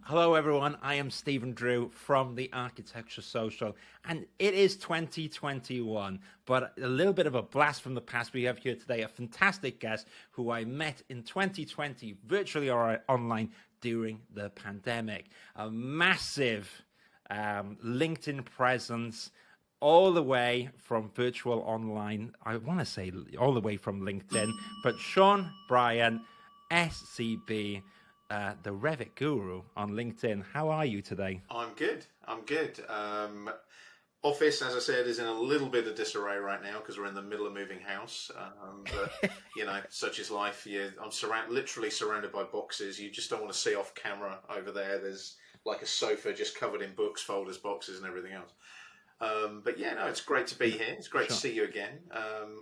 Hello, everyone. I am Stephen Drew from the Architecture Social, and it is 2021, but a little bit of a blast from the past. We have here today a fantastic guest who I met in 2020, virtually or online during the pandemic. A massive LinkedIn presence, all the way from virtual online. I want to say all the way from LinkedIn, but Shaun, Bryant, SCB, the Revit guru on LinkedIn. How are you today? I'm good. I'm good. Office, as I said, is in a little bit of disarray right now because we're in the middle of moving house. But you know, such is life. I'm literally surrounded by boxes. You just don't want to see off camera over there. There's like a sofa just covered in books, folders, boxes, and everything else. But yeah, no, it's great to be here. It's great to Sure. see you again.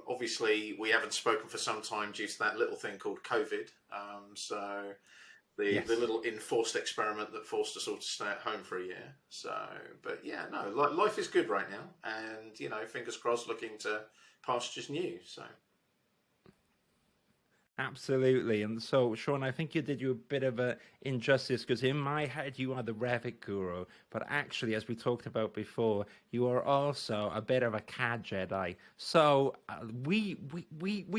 Obviously, we haven't spoken for some time due to that little thing called COVID. So the Yes. little enforced experiment that forced us all to stay at home for a year. So, but yeah, no, life is good right now, and you know, fingers crossed, looking to pastures new. So. Absolutely. And so, Shaun, I think you did you a bit of a injustice because in my head you are the Revit guru, but actually, as we talked about before, you are also a bit of a CAD Jedi. So we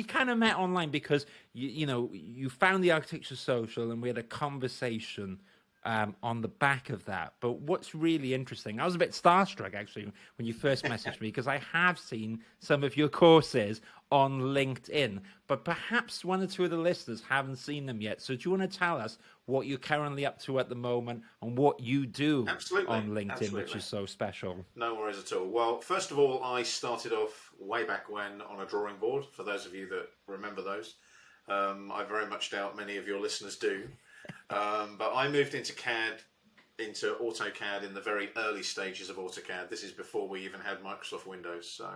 kind of met online because you found the Architecture Social and we had a conversation on the back of that. But what's really interesting, I was a bit starstruck actually when you first messaged me because I have seen some of your courses on LinkedIn, but perhaps one or two of the listeners haven't seen them yet. So do you want to tell us what you're currently up to at the moment and what you do Absolutely, on LinkedIn, which absolutely. is so special? No worries at all. Well, first of all, I started off way back when on a drawing board. For those of you that remember those, I very much doubt many of your listeners do. But I moved into AutoCAD in the very early stages of AutoCAD. This is before we even had Microsoft Windows. So,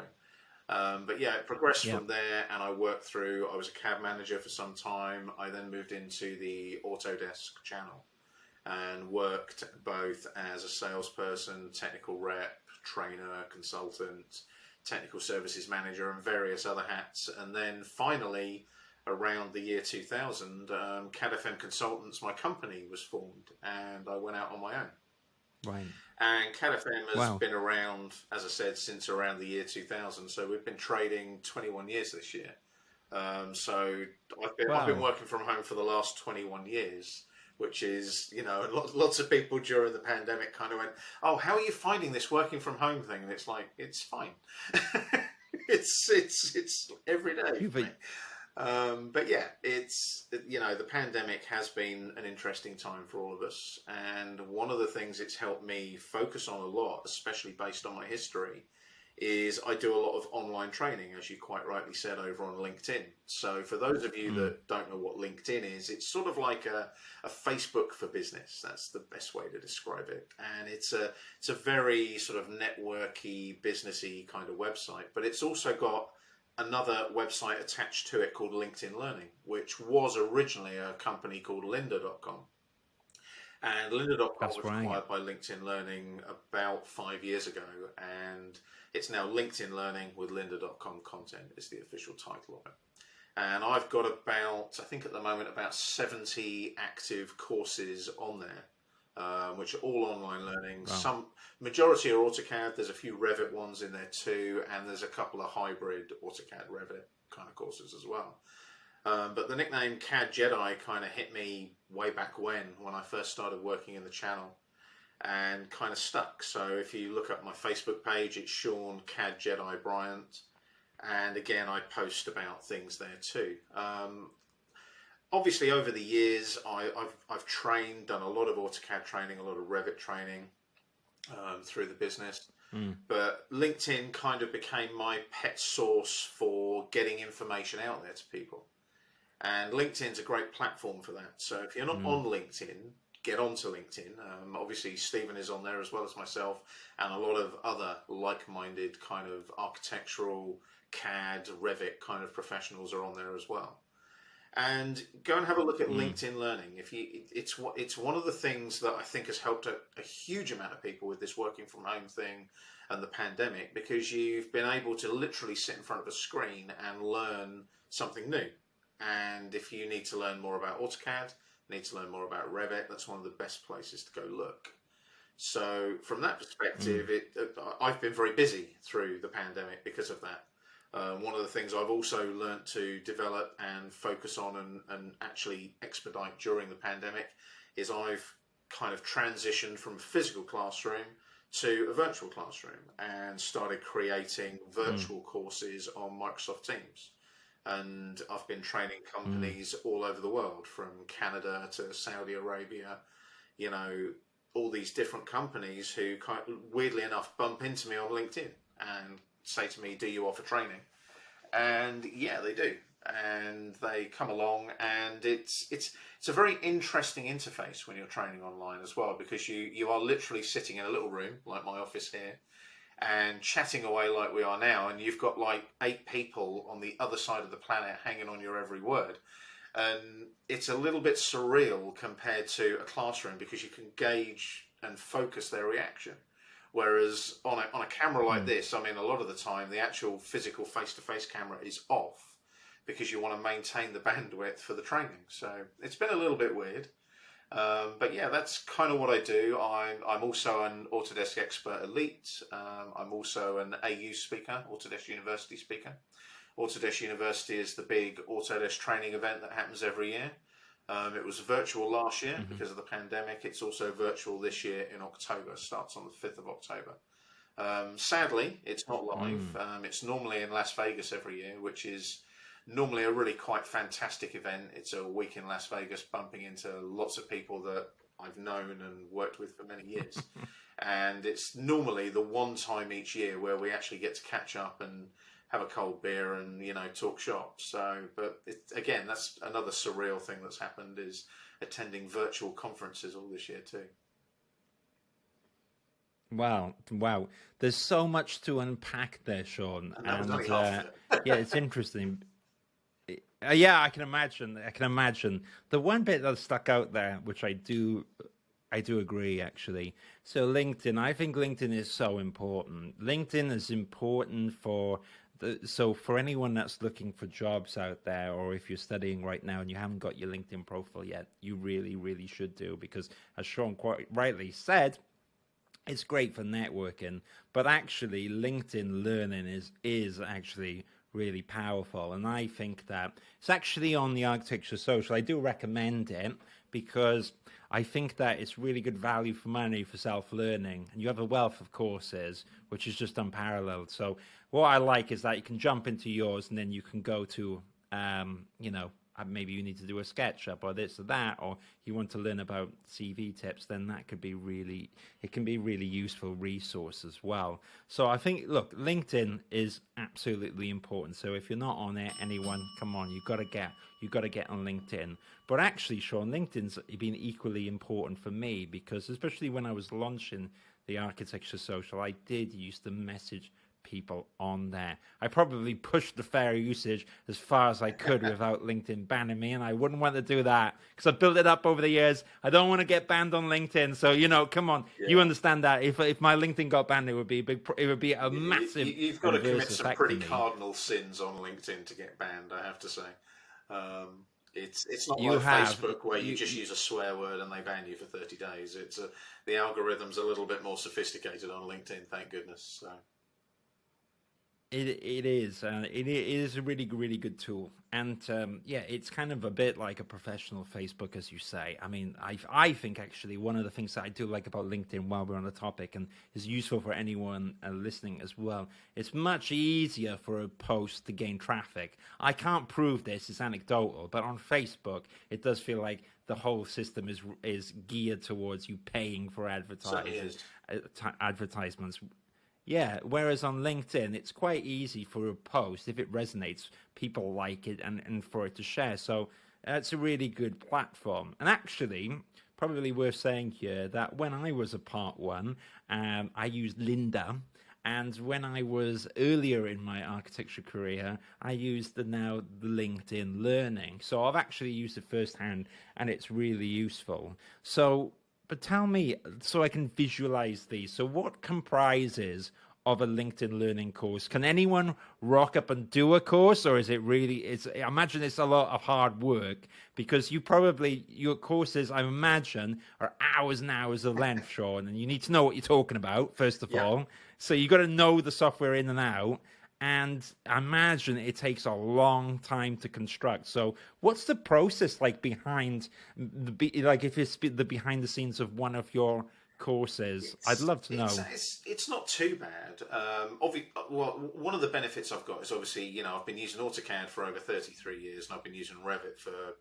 but yeah, it progressed Yeah. from there, and I worked through. I was a CAD manager for some time. I then moved into the Autodesk channel and worked both as a salesperson, technical rep, trainer, consultant, technical services manager, and various other hats. And then finally, around the year 2000, CAD/FM Consultants, my company, was formed, and I went out on my own. Right. And CAD/FM has Wow. been around, as I said, since around the year 2000. So we've been trading 21 years this year. So I've been Wow. working from home for the last 21 years, which is, you know, lots of people during the pandemic kind of went, "Oh, how are you finding this working from home thing?" And it's like, it's fine. It's every day You've for me. But yeah, it's, you know, the pandemic has been an interesting time for all of us, and one of the things it's helped me focus on a lot, especially based on my history, is I do a lot of online training, as you quite rightly said, over on LinkedIn. So for those of you mm, that don't know what LinkedIn is, it's sort of like a Facebook for business. That's the best way to describe it. And it's a very sort of networky, businessy kind of website, but it's also got another website attached to it called LinkedIn Learning, which was originally a company called lynda.com. And lynda.com that's was right. acquired by LinkedIn Learning about 5 years ago, and it's now LinkedIn Learning with lynda.com content is the official title of it. And I've got about, I think at the moment, about 70 active courses on there, which are all online learning. Wow. Some majority are AutoCAD. There's a few Revit ones in there too, and there's a couple of hybrid AutoCAD Revit kind of courses as well. But the nickname CAD Jedi kind of hit me way back when I first started working in the channel, and kind of stuck. So if you look up my Facebook page, it's Shaun CAD Jedi Bryant, and again I post about things there too. Obviously, over the years, I've trained, done a lot of AutoCAD training, a lot of Revit training through the business. Mm, But LinkedIn kind of became my pet source for getting information out there to people. And LinkedIn's a great platform for that. So if you're not mm. on LinkedIn, get onto LinkedIn. Obviously, Stephen is on there as well as myself, and a lot of other like-minded kind of architectural, CAD, Revit kind of professionals are on there as well. And go and have a look at Mm. LinkedIn Learning. It's one of the things that I think has helped a huge amount of people with this working from home thing and the pandemic, because you've been able to literally sit in front of a screen and learn something new. And if you need to learn more about AutoCAD, need to learn more about Revit, that's one of the best places to go look. So from that perspective, I've been very busy through the pandemic because of that. One of the things I've also learnt to develop and focus on and actually expedite during the pandemic is I've kind of transitioned from a physical classroom to a virtual classroom and started creating virtual courses on Microsoft Teams. And I've been training companies all over the world, from Canada to Saudi Arabia, you know, all these different companies who kind of, weirdly enough, bump into me on LinkedIn and say to me, do you offer training? And yeah, they do. And they come along, and it's a very interesting interface when you're training online as well, because you are literally sitting in a little room like my office here and chatting away like we are now, and you've got like 8 people on the other side of the planet hanging on your every word. And it's a little bit surreal compared to a classroom, because you can gauge and focus their reaction. Whereas on a camera like this, I mean, a lot of the time the actual physical face-to-face camera is off, because you want to maintain the bandwidth for the training. So it's been a little bit weird. But yeah, that's kind of what I do. I'm also an Autodesk Expert Elite. I'm also an AU speaker, Autodesk University speaker. Autodesk University is the big Autodesk training event that happens every year. It was virtual last year because of the pandemic. It's also virtual this year in October. Starts on the 5th of October. Sadly, it's not live. It's normally in Las Vegas every year, which is normally a really quite fantastic event. It's a week in Las Vegas, bumping into lots of people that I've known and worked with for many years. And it's normally the one time each year where we actually get to catch up and have a cold beer and, you know, talk shop. So, but again, that's another surreal thing that's happened, is attending virtual conferences all this year too. Wow. There's so much to unpack there, Shaun. And that was only half of it. Yeah, it's interesting. Yeah, I can imagine. The one bit that stuck out there, which I do agree, actually. So LinkedIn, I think LinkedIn is so important. LinkedIn is important for for anyone that's looking for jobs out there, or if you're studying right now and you haven't got your LinkedIn profile yet, you really, really should do, because as Shaun quite rightly said, it's great for networking, but actually LinkedIn Learning is actually really powerful. And I think that it's actually on the Architecture Social. I do recommend it, because I think that it's really good value for money for self-learning, and you have a wealth of courses, which is just unparalleled. So what I like is that you can jump into yours, and then you can go to, you know, maybe you need to do a SketchUp or this or that, or you want to learn about CV tips, then that could be it can be really useful resource as well. So I think, look, LinkedIn is absolutely important. So if you're not on it, anyone, come on, you've got to get on LinkedIn. But actually, Shaun, LinkedIn's been equally important for me, because especially when I was launching the Architecture Social, I did use to message people on there. I probably pushed the fair usage as far as I could without LinkedIn banning me, and I wouldn't want to do that, because I've built it up over the years. I don't want to get banned on LinkedIn. So, you know, come on, you understand that if my LinkedIn got banned, it would be a massive. You've got to commit some pretty cardinal sins on LinkedIn to get banned, I have to say. It's not like Facebook, where you just use a swear word and they ban you for 30 days. The algorithm's a little bit more sophisticated on LinkedIn, thank goodness. So. It is a really, really good tool. And yeah, it's kind of a bit like a professional Facebook, as you say. I mean, I think actually one of the things that I do like about LinkedIn, while we're on the topic, and is useful for anyone listening as well, it's much easier for a post to gain traffic. I can't prove this, it's anecdotal, but on Facebook, it does feel like the whole system is geared towards you paying for advertisements. Yeah, whereas on LinkedIn, it's quite easy for a post, if it resonates, people like it, and for it to share. So it's a really good platform. And actually, probably worth saying here that when I was a part one, I used Linda. And when I was earlier in my architecture career, I used the LinkedIn Learning. So I've actually used it firsthand, and it's really useful. So, but tell me, so I can visualize these. So what comprises of a LinkedIn learning course? Can anyone rock up and do a course, or is it really, I imagine it's a lot of hard work, because your courses, I imagine, are hours and hours of length, Shaun, and you need to know what you're talking about, first of Yeah. all. So you got to know the software in and out. And I imagine it takes a long time to construct. So what's the process like behind like if it's the behind the scenes of one of your courses? I'd love to know. It's not too bad. Well, one of the benefits I've got is obviously, I've been using AutoCAD for over 33 years, and I've been using Revit for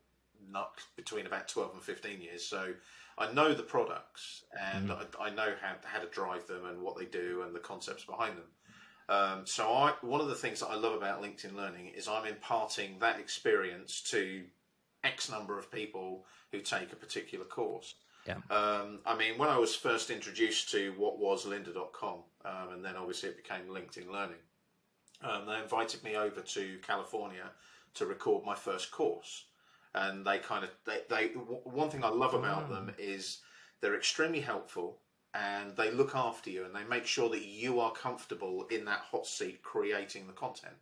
not between about 12 and 15 years. So I know the products, and I know how to drive them and what they do and the concepts behind them. So one of the things that I love about LinkedIn Learning is I'm imparting that experience to X number of people who take a particular course. Yeah. I mean, when I was first introduced to what was lynda.com, and then obviously it became LinkedIn Learning, they invited me over to California to record my first course. And one thing I love about them is they're extremely helpful, and they look after you, and they make sure that you are comfortable in that hot seat creating the content.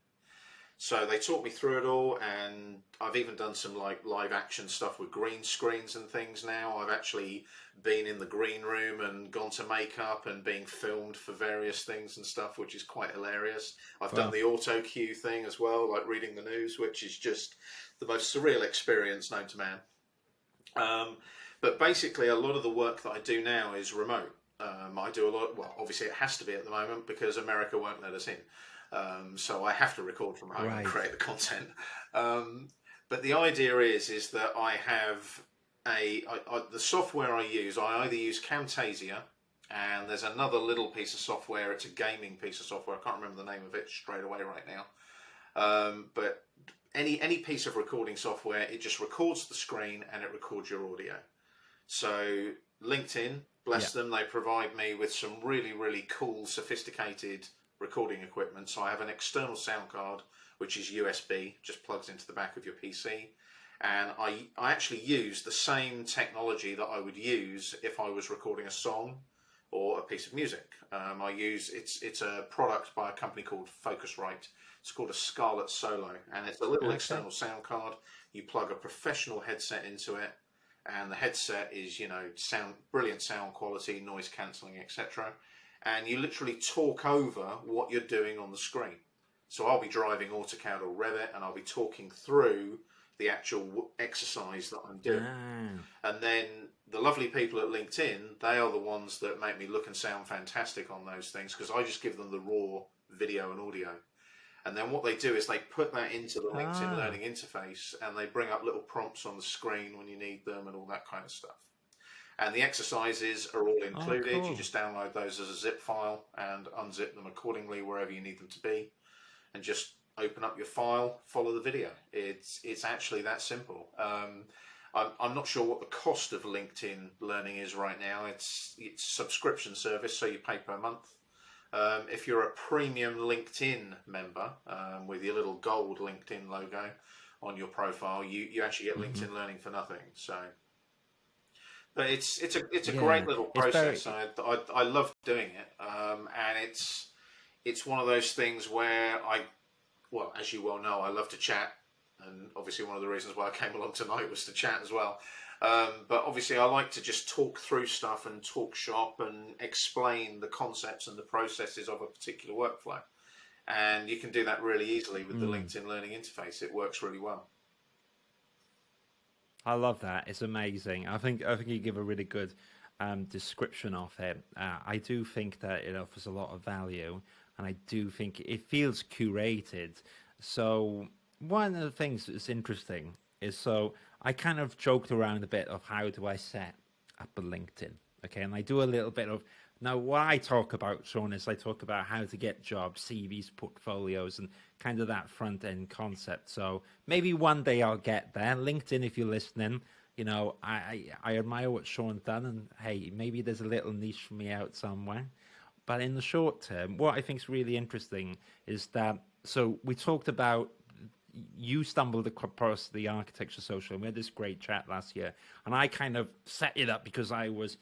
So they taught me through it all, and I've even done some like live action stuff with green screens and things now. I've actually been in the green room and gone to makeup and being filmed for various things and stuff, which is quite hilarious. I've done the auto cue thing as well, like reading the news, which is just the most surreal experience known to man. But basically a lot of the work that I do now is remote. I do a lot, well, obviously it has to be at the moment because America won't let us in. So I have to record from home and create the content. But the idea is that I have the software I either use Camtasia, and there's another little piece of software, it's a gaming piece of software, I can't remember the name of it straight away right now. But any piece of recording software, it just records the screen and it records your audio. So LinkedIn, bless them, they provide me with some really, really cool, sophisticated recording equipment. So I have an external sound card, which is USB, just plugs into the back of your PC. And I actually use the same technology that I would use if I was recording a song or a piece of music. It's a product by a company called Focusrite. It's called a Scarlett Solo, and it's a little external sound card. You plug a professional headset into it, and the headset is, brilliant sound quality, noise cancelling, etc. And you literally talk over what you're doing on the screen. So I'll be driving AutoCAD or Revit, and I'll be talking through the actual exercise that I'm doing. And then the lovely people at LinkedIn, they are the ones that make me look and sound fantastic on those things, because I just give them the raw video and audio. And then what they do is they put that into the LinkedIn Learning interface, and they bring up little prompts on the screen when you need them and all that kind of stuff. And the exercises are all included. Cool. You just download those as a zip file and unzip them accordingly wherever you need them to be, and just open up your file, follow the video. It's actually that simple. I'm not sure what the cost of LinkedIn Learning is right now. It's subscription service, so you pay per month. If you're a premium LinkedIn member with your little gold LinkedIn logo on your profile, you actually get LinkedIn Learning for nothing. So, but it's a great little process. I love doing it, and it's one of those things where well, as you well know, I love to chat, and obviously one of the reasons why I came along tonight was to chat as well. But obviously I like to just talk through stuff and talk shop and explain the concepts and the processes of a particular workflow. And you can do that really easily with the LinkedIn Learning interface. It works really well. I love that. It's amazing. I think you give a really good description of it. I do think that it offers a lot of value, and I do think it feels curated. So one of the things that's interesting is, so I kind of joked around a bit of how do I set up a LinkedIn, okay? And I do a little bit of, now what I talk about, Shaun, is I talk about how to get jobs, CVs, portfolios, and kind of that front-end concept. So maybe one day I'll get there. LinkedIn, if you're listening, I admire what Shaun's done, and hey, maybe there's a little niche for me out somewhere. But in the short term, what I think is really interesting is that, so we talked about, you stumbled across the Architecture Social, and we had this great chat last year, and I kind of set it up because I was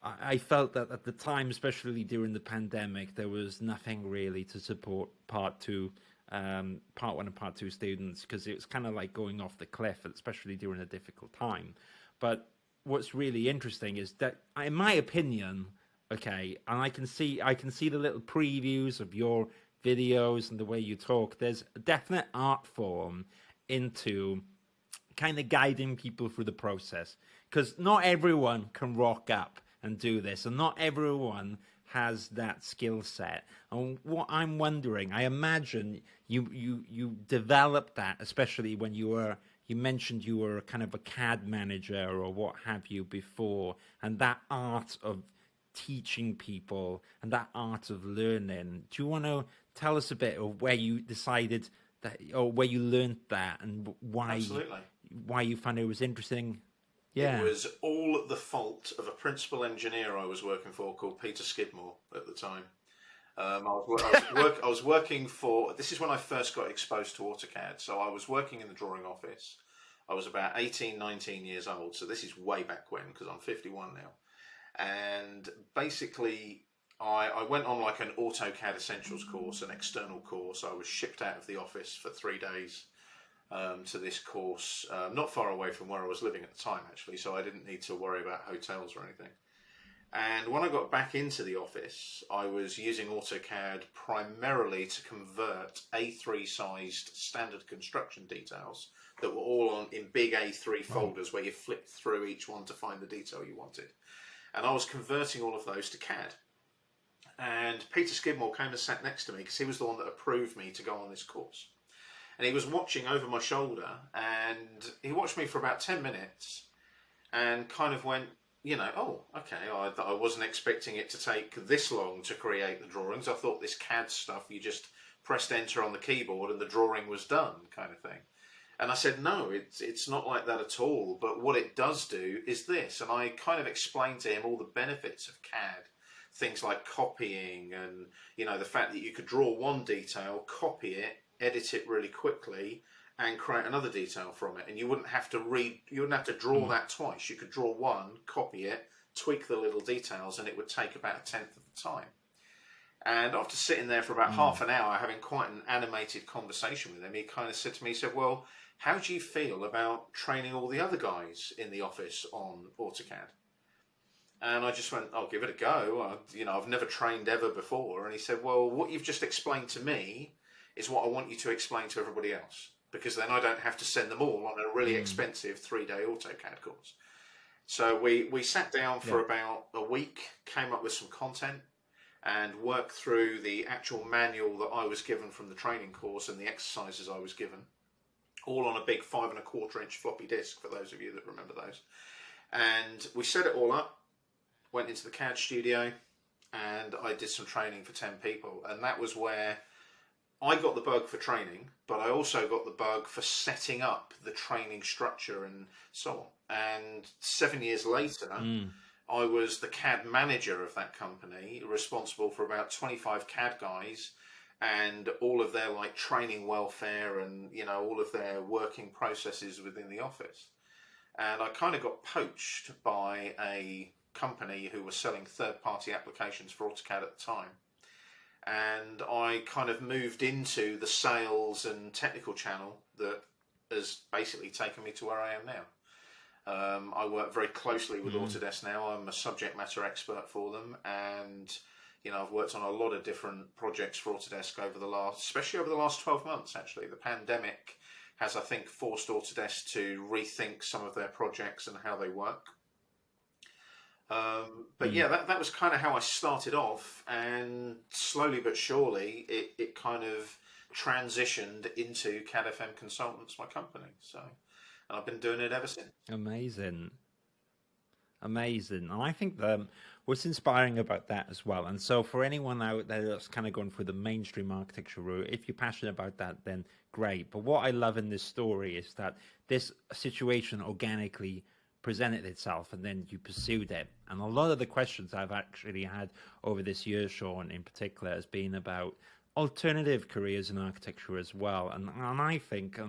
I felt that at the time, especially during the pandemic, there was nothing really to support part one and part two students, because it was kind of like going off the cliff, especially during a difficult time. But what's really interesting is that, in my opinion, okay, and I can see the little previews of your videos and the way you talk. There's a definite art form into kind of guiding people through the process, because not everyone can rock up and do this, and not everyone has that skill set. And what I'm wondering, I imagine you developed that, especially when you mentioned you were kind of a CAD manager or what have you before, and that art of teaching people and that art of learning. Do you want to tell us a bit of where you decided that, or where you learned that, and Absolutely. why you found it was interesting? Yeah. It was all the fault of a principal engineer I was working for called Peter Skidmore at the time. I was working for, this is when I first got exposed to AutoCAD. So I was working in the drawing office. I was about 18, 19 years old. So this is way back when, because I'm 51 now. And basically, I went on like an AutoCAD Essentials course, an external course. I was shipped out of the office for 3 days to this course, not far away from where I was living at the time, actually, so I didn't need to worry about hotels or anything. And when I got back into the office, I was using AutoCAD primarily to convert A3 sized standard construction details that were all in big A3 folders where you flipped through each one to find the detail you wanted. And I was converting all of those to CAD. And Peter Skidmore came and sat next to me because he was the one that approved me to go on this course. And he was watching over my shoulder, and he watched me for about 10 minutes and kind of went, oh, okay, I wasn't expecting it to take this long to create the drawings. I thought this CAD stuff, you just pressed enter on the keyboard and the drawing was done, kind of thing. And I said, no, it's not like that at all. But what it does do is this. And I kind of explained to him all the benefits of CAD. Things like copying and, the fact that you could draw one detail, copy it, edit it really quickly, and create another detail from it. And you wouldn't have to draw that twice. You could draw one, copy it, tweak the little details, and it would take about a tenth of the time. And after sitting there for about half an hour, having quite an animated conversation with him, he kind of said to me, he said, well, how do you feel about training all the other guys in the office on AutoCAD? And I just went, I'll give it a go. I've never trained ever before. And he said, well, what you've just explained to me is what I want you to explain to everybody else, because then I don't have to send them all on a really expensive 3-day AutoCAD course. So we sat down for about a week, came up with some content, and worked through the actual manual that I was given from the training course and the exercises I was given, all on a big 5¼ inch floppy disk, for those of you that remember those. And we set it all up, went into the CAD studio, and I did some training for 10 people. And that was where I got the bug for training, but I also got the bug for setting up the training structure and so on. And 7 years later, I was the CAD manager of that company, responsible for about 25 CAD guys and all of their training welfare and all of their working processes within the office. And I kind of got poached by a company who was selling third-party applications for AutoCAD at the time. And I kind of moved into the sales and technical channel that has basically taken me to where I am now. I work very closely with Autodesk now. I'm a subject matter expert for them, and I've worked on a lot of different projects for Autodesk especially over the last 12 months. Actually, the pandemic has, I think, forced Autodesk to rethink some of their projects and how they work. But yeah, that was kind of how I started off, and slowly but surely it kind of transitioned into CAD/FM Consultants, my company. So, and I've been doing it ever since. Amazing. And I think what's inspiring about that as well, and so for anyone out there that's kind of going through the mainstream architecture route, if you're passionate about that, then great. But what I love in this story is that this situation organically presented itself and then you pursued it. And a lot of the questions I've actually had over this year, Shaun, in particular, has been about alternative careers in architecture as well. And I think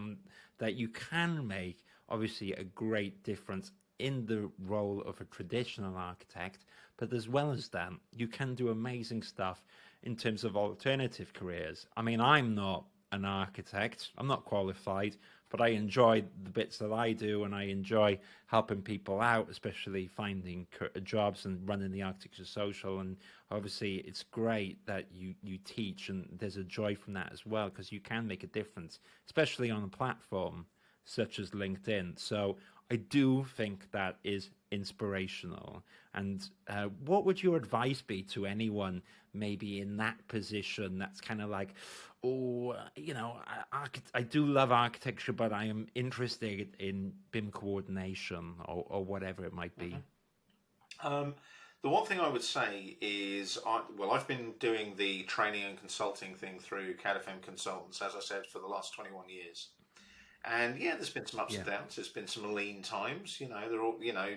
that you can make, obviously, a great difference in the role of a traditional architect, but as well as that, you can do amazing stuff in terms of alternative careers. I mean, I'm not an architect, I'm not qualified, but I enjoy the bits that I do, and I enjoy helping people out, especially finding jobs and running the Architecture Social. And obviously, it's great that you teach, and there's a joy from that as well, because you can make a difference, especially on a platform such as LinkedIn. So I do think that is inspirational. And what would your advice be to anyone maybe in that position that's kind of like, oh, you know, I do love architecture, but I am interested in BIM coordination or whatever it might be? The one thing I would say is, I've been doing the training and consulting thing through CAD/FM Consultants, as I said, for the last 21 years. And yeah, there's been some ups and downs. There's been some lean times. You know, they're all, you know,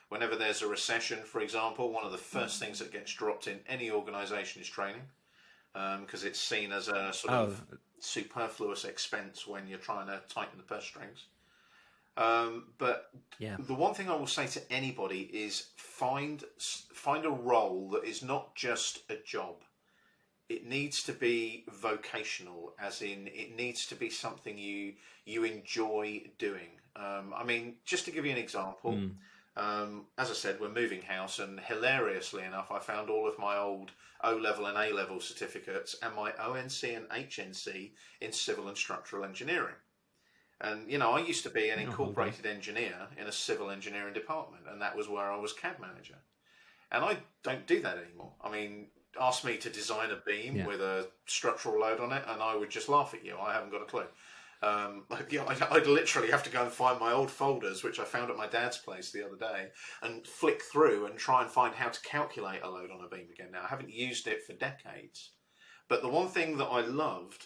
whenever there's a recession, for example, one of the first things that gets dropped in any organisation is training, because it's seen as a sort of superfluous expense when you're trying to tighten the purse strings. But the one thing I will say to anybody is find a role that is not just a job. It needs to be vocational, as in it needs to be something you enjoy doing. I mean, just to give you an example, as I said, we're moving house, and hilariously enough, I found all of my old O-level and A-level certificates and my ONC and HNC in civil and structural engineering. And, you know, I used to be an incorporated engineer in a civil engineering department, and that was where I was CAD manager. And I don't do that anymore. I mean, ask me to design a beam with a structural load on it, and I would just laugh at you. I haven't got a clue. I'd literally have to go and find my old folders, which I found at my dad's place the other day, and flick through and try and find how to calculate a load on a beam again. Now, I haven't used it for decades. But the one thing that I loved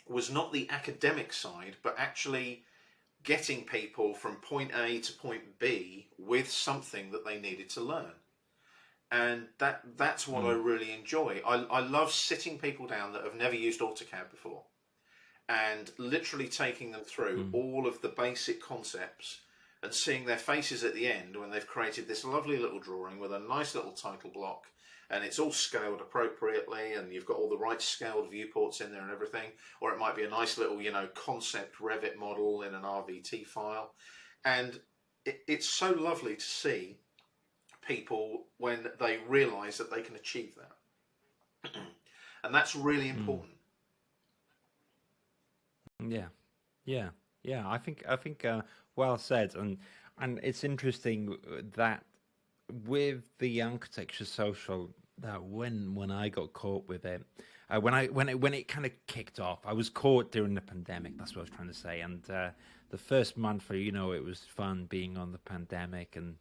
was not the academic side, but actually getting people from point A to point B with something that they needed to learn. And that's what I really enjoy. I love sitting people down that have never used AutoCAD before and literally taking them through all of the basic concepts and seeing their faces at the end when they've created this lovely little drawing with a nice little title block, and it's all scaled appropriately, and you've got all the right scaled viewports in there and everything. Or it might be a nice little, you know, concept Revit model in an RVT file. And it's so lovely to see people when they realise that they can achieve that. And that's really important. Yeah. I think well said, and it's interesting that with the Architecture Social, that when I got caught with it, when it kind of kicked off, I was caught during the pandemic. That's what I was trying to say. And the first month, you know, it was fun being on the pandemic, and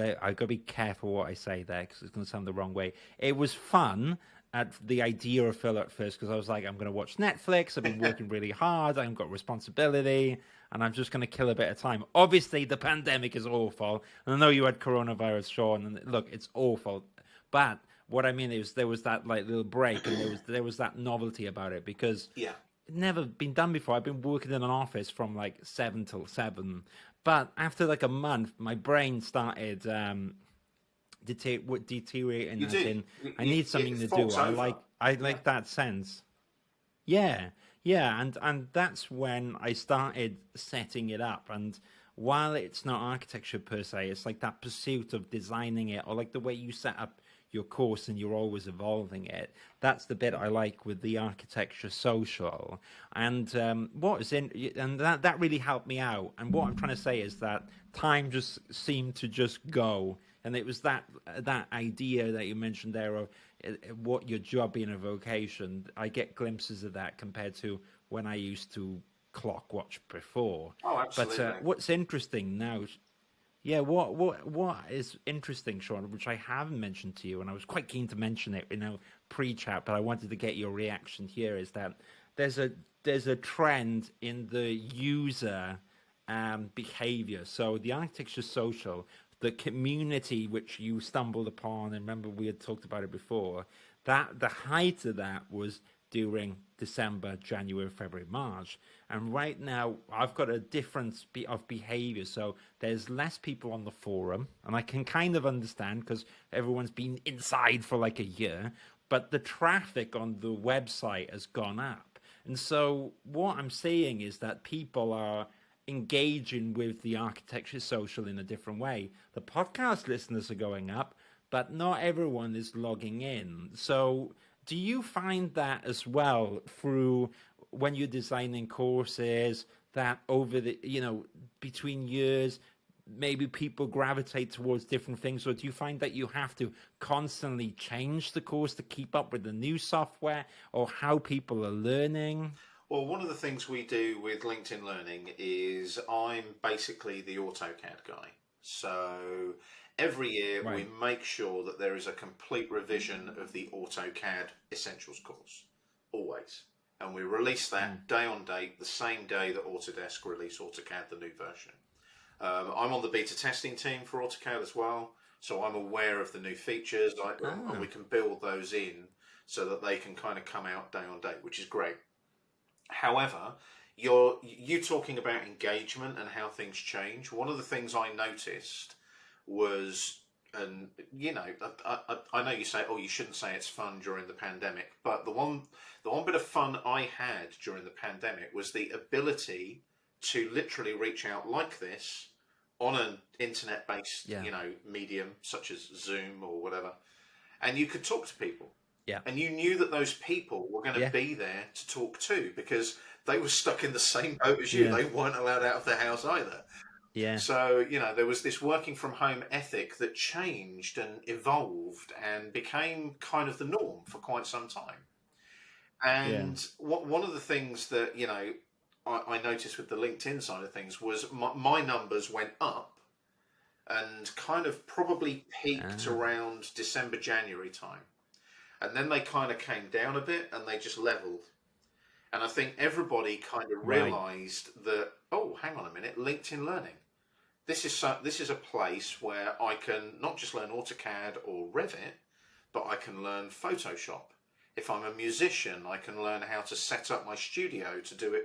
I got to be careful what I say there because it's going to sound the wrong way. It was fun at the idea of Phil at first, because I was like, I'm going to watch Netflix. I've been working really hard. I've got responsibility, and I'm just going to kill a bit of time. Obviously, the pandemic is awful. And I know you had coronavirus, Shaun, and look, it's awful. But what I mean is there was that like little break, and there was that novelty about it, because it never been done before. I've been working in an office from like 7 till 7. But after like a month, my brain started deteriorating. I need something to do. I like that sense. Yeah, and that's when I started setting it up. And while it's not architecture per se, it's like that pursuit of designing it, or like the way you set up your course and you're always evolving it. That's the bit I like with the Architecture Social. And that really helped me out. And what I'm trying to say is that time just seemed to just go. And it was that idea that you mentioned there of what your job being a vocation. I get glimpses of that compared to when I used to clock watch before. Oh, absolutely. But what's interesting now, what is interesting, Shaun, which I haven't mentioned to you, and I was quite keen to mention it, pre-chat, but I wanted to get your reaction here, is that there's a trend in the user behavior. So the Architecture Social, the community which you stumbled upon, and remember we had talked about it before, that the height of that was during December, January, February, March. And right now, I've got a difference of behavior. So there's less people on the forum, and I can kind of understand because everyone's been inside for like a year, but the traffic on the website has gone up. And so what I'm seeing is that people are engaging with the architecture social in a different way. The podcast listeners are going up, but not everyone is logging in. So do you find that as well through when you're designing courses that over the, between years, maybe people gravitate towards different things, or do you find that you have to constantly change the course to keep up with the new software or how people are learning? Well, one of the things we do with LinkedIn Learning is I'm basically the AutoCAD guy. So every year we make sure that there is a complete revision of the AutoCAD Essentials course, always. And we release that day on date, the same day that Autodesk release AutoCAD, the new version. I'm on the beta testing team for AutoCAD as well, so I'm aware of the new features, and we can build those in so that they can kind of come out day on day, which is great. However, you talking about engagement and how things change. One of the things I noticed was, and I know you say, oh, you shouldn't say it's fun during the pandemic, but the one bit of fun I had during the pandemic was the ability to literally reach out like this on an internet-based, medium such as Zoom or whatever, and you could talk to people. Yeah. And you knew that those people were going to be there to talk to because they were stuck in the same boat as you. They weren't allowed out of their house either. Yeah. So, there was this working from home ethic that changed and evolved and became kind of the norm for quite some time. And one of the things that, I noticed with the LinkedIn side of things was my numbers went up and kind of probably peaked around December, January time. And then they kind of came down a bit and they just leveled. And I think everybody kind of realized that, oh, hang on a minute, LinkedIn Learning. This is a place where I can not just learn AutoCAD or Revit, but I can learn Photoshop. If I'm a musician, I can learn how to set up my studio to do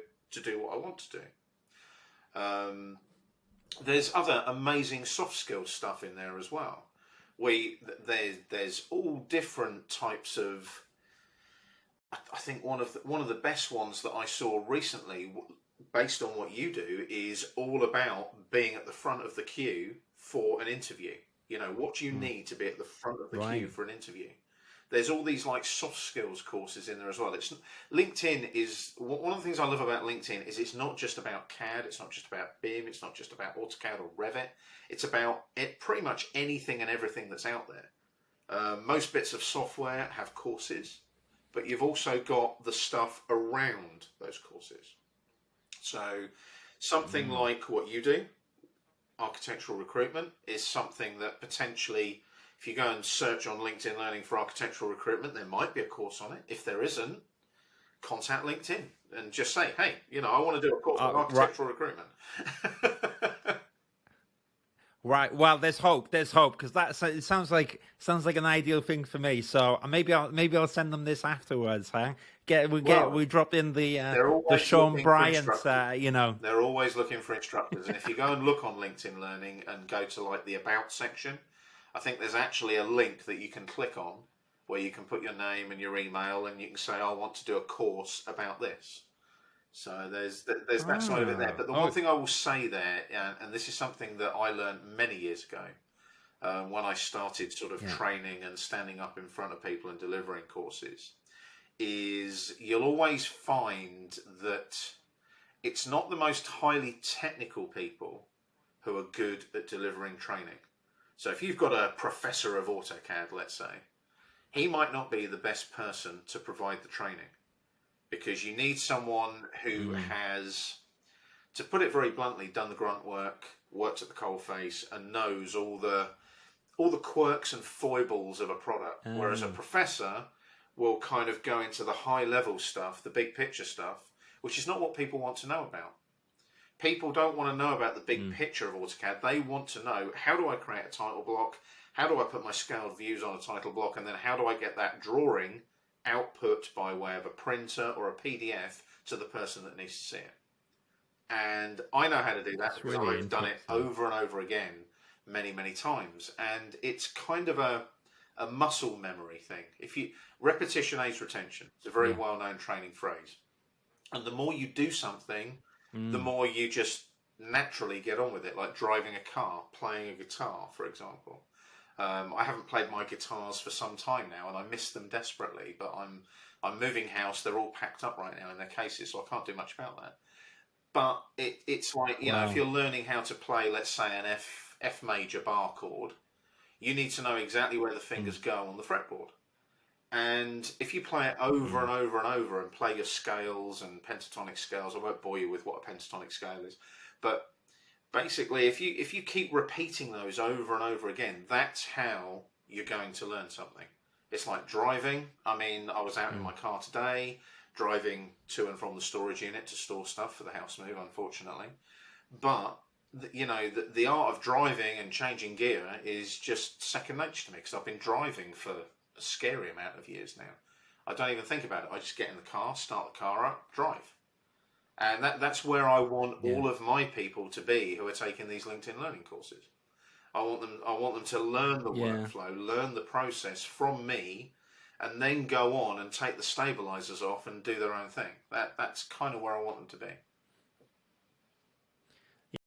what I want to do. There's other amazing soft skills stuff in there as well. There's all different types of. I think one of the best ones that I saw recently, based on what you do, is all about being at the front of the queue for an interview. What do you need to be at the front of the queue for an interview? There's all these like soft skills courses in there as well. LinkedIn is one of the things I love about LinkedIn is it's not just about CAD, it's not just about BIM, it's not just about AutoCAD or Revit. It's about pretty much anything and everything that's out there. Most bits of software have courses, but you've also got the stuff around those courses. So something like what you do, architectural recruitment, is something that potentially, if you go and search on LinkedIn Learning for architectural recruitment, there might be a course on it. If there isn't, contact LinkedIn and just say, hey, I want to do a course on architectural recruitment. Right. Well, there's hope. There's hope because it sounds like an ideal thing for me. So maybe I'll send them this afterwards. Huh? We drop in the Shaun Bryant. They're always looking for instructors, and if you go and look on LinkedIn Learning and go to like the About section, I think there's actually a link that you can click on where you can put your name and your email, and you can say, I want to do a course about this. So there's that side of it there. But the one thing I will say there, and this is something that I learned many years ago when I started sort of training and standing up in front of people and delivering courses, is you'll always find that it's not the most highly technical people who are good at delivering training. So if you've got a professor of AutoCAD, let's say, he might not be the best person to provide the training, because you need someone who has, to put it very bluntly, done the grunt work, worked at the coalface, and knows all the quirks and foibles of a product. Whereas a professor will kind of go into the high level stuff, the big picture stuff, which is not what people want to know about. People don't want to know about the big picture of AutoCAD. They want to know, how do I create a title block? How do I put my scaled views on a title block? And then how do I get that drawing output by way of a printer or a PDF to the person that needs to see it. And I know how to do that That's because really I've done it interesting. over and over again, many, many times. And it's kind of a muscle memory thing. If you repetition aids retention, it's a very Yeah. well-known training phrase. And the more you do something, the Mm. more you just naturally get on with it, like driving a car, playing a guitar, for example. I haven't played my guitars for some time now, and I miss them desperately. But I'm moving house; they're all packed up right now in their cases, so I can't do much about that. But it's like, if Wow. you're learning how to play, let's say, an F major bar chord, you need to know exactly where the Mm. fingers go on the fretboard. And if you play it over and Mm. over and over and play your scales and pentatonic scales, I won't bore you with what a pentatonic scale is, but basically, if you keep repeating those over and over again, that's how you're going to learn something. It's like driving. I mean, I was out in Mm. my car today, driving to and from the storage unit to store stuff for the house move, unfortunately. But the art of driving and changing gear is just second nature to me because I've been driving for a scary amount of years now. I don't even think about it. I just get in the car, start the car up, drive. And that's where I want Yeah. all of my people to be who are taking these LinkedIn learning courses. I want them to learn the Yeah. workflow, learn the process from me, and then go on and take the stabilizers off and do their own thing. That's kind of where I want them to be.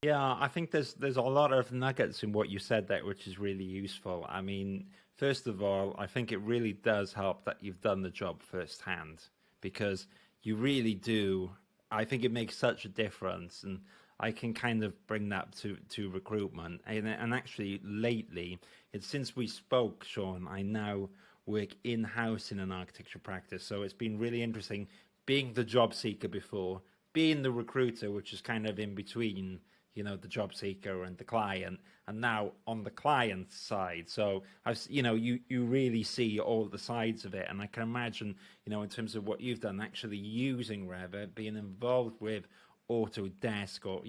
Yeah, I think there's a lot of nuggets in what you said there, which is really useful. I mean, first of all, I think it really does help that you've done the job firsthand because you really do. I think it makes such a difference, and I can kind of bring that to recruitment. And actually, lately, it's since we spoke, Shaun, I now work in house in an architecture practice, so it's been really interesting being the job seeker before, being the recruiter, which is kind of in between, the job seeker and the client, and now on the client side. So you really see all the sides of it, and I can imagine, in terms of what you've done, actually using Revit, being involved with Autodesk, or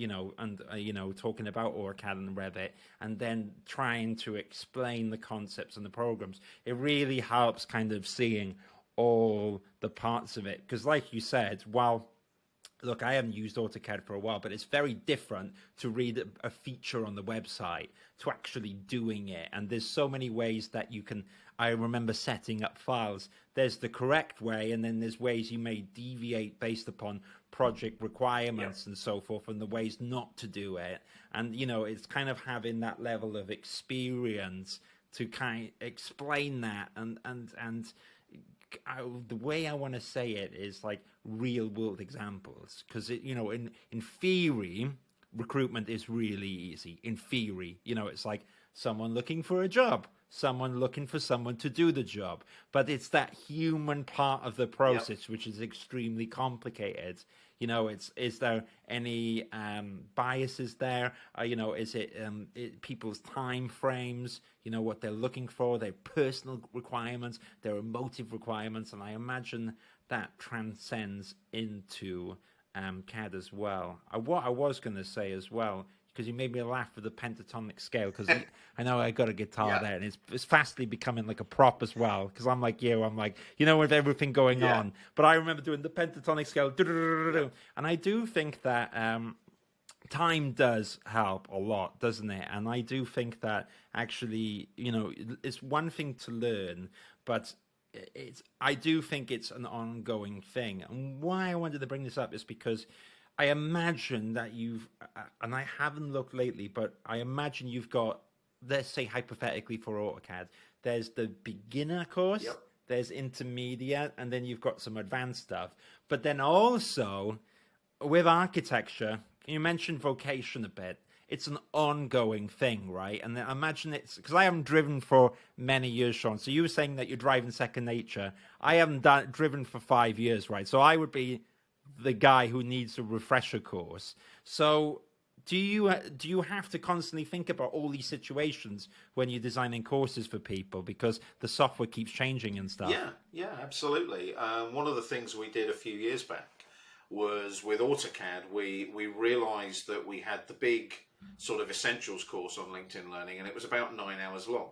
talking about AutoCAD and Revit, and then trying to explain the concepts and the programs. It really helps kind of seeing all the parts of it, because like you said, while look, I haven't used AutoCAD for a while, but it's very different to read a feature on the website to actually doing it. And there's so many ways that you can. I remember setting up files. There's the correct way, and then there's ways you may deviate based upon project Yep. requirements and so forth, and the ways not to do it. And it's kind of having that level of experience to kind of explain that, and the way I want to say it is like real world examples, because in theory recruitment is really easy. In theory, it's like someone looking for a job, someone looking for someone to do the job, but it's that human part of the Yep. process which is extremely complicated. It's is there any biases there? Is people's time frames? What they're looking for, their personal requirements, their emotive requirements, and I imagine that transcends into CAD as well. What I was going to say as well, because you made me laugh with the pentatonic scale, because I know I got a guitar Yeah. there, and it's fastly becoming like a prop as well, because I'm like you, I'm like, with everything going Yeah. on. But I remember doing the pentatonic scale, Yep. and I do think that time does help a lot, doesn't it? And I do think that actually, it's one thing to learn, but I do think it's an ongoing thing. And why I wanted to bring this up is because I imagine that and I haven't looked lately, but I imagine you've got, let's say hypothetically for AutoCAD, there's the beginner course, Yep. there's intermediate, and then you've got some advanced stuff. But then also with architecture, you mentioned vocation a bit. It's an ongoing thing, right? And I imagine it's because I haven't driven for many years, Shaun. So you were saying that you're driving second nature. I haven't driven for 5 years, right? So I would be the guy who needs a refresher course. So do you have to constantly think about all these situations when you're designing courses for people because the software keeps changing and stuff? Yeah, yeah, absolutely. One of the things we did a few years back was with AutoCAD, we realised that we had the big sort of essentials course on LinkedIn Learning, and it was about 9 hours long.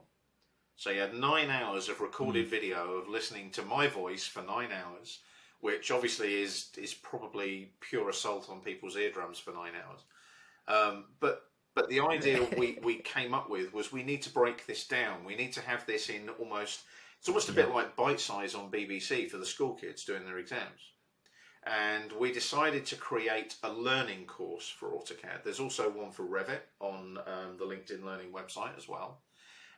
So you had 9 hours of recorded video of listening to my voice for 9 hours, which obviously is probably pure assault on people's eardrums for 9 hours. But the idea we came up with was we need to break this down. We need to have this in it's almost a bit like Bite Size on BBC for the school kids doing their exams. And we decided to create a learning course for AutoCAD. There's also one for Revit on the LinkedIn Learning website as well.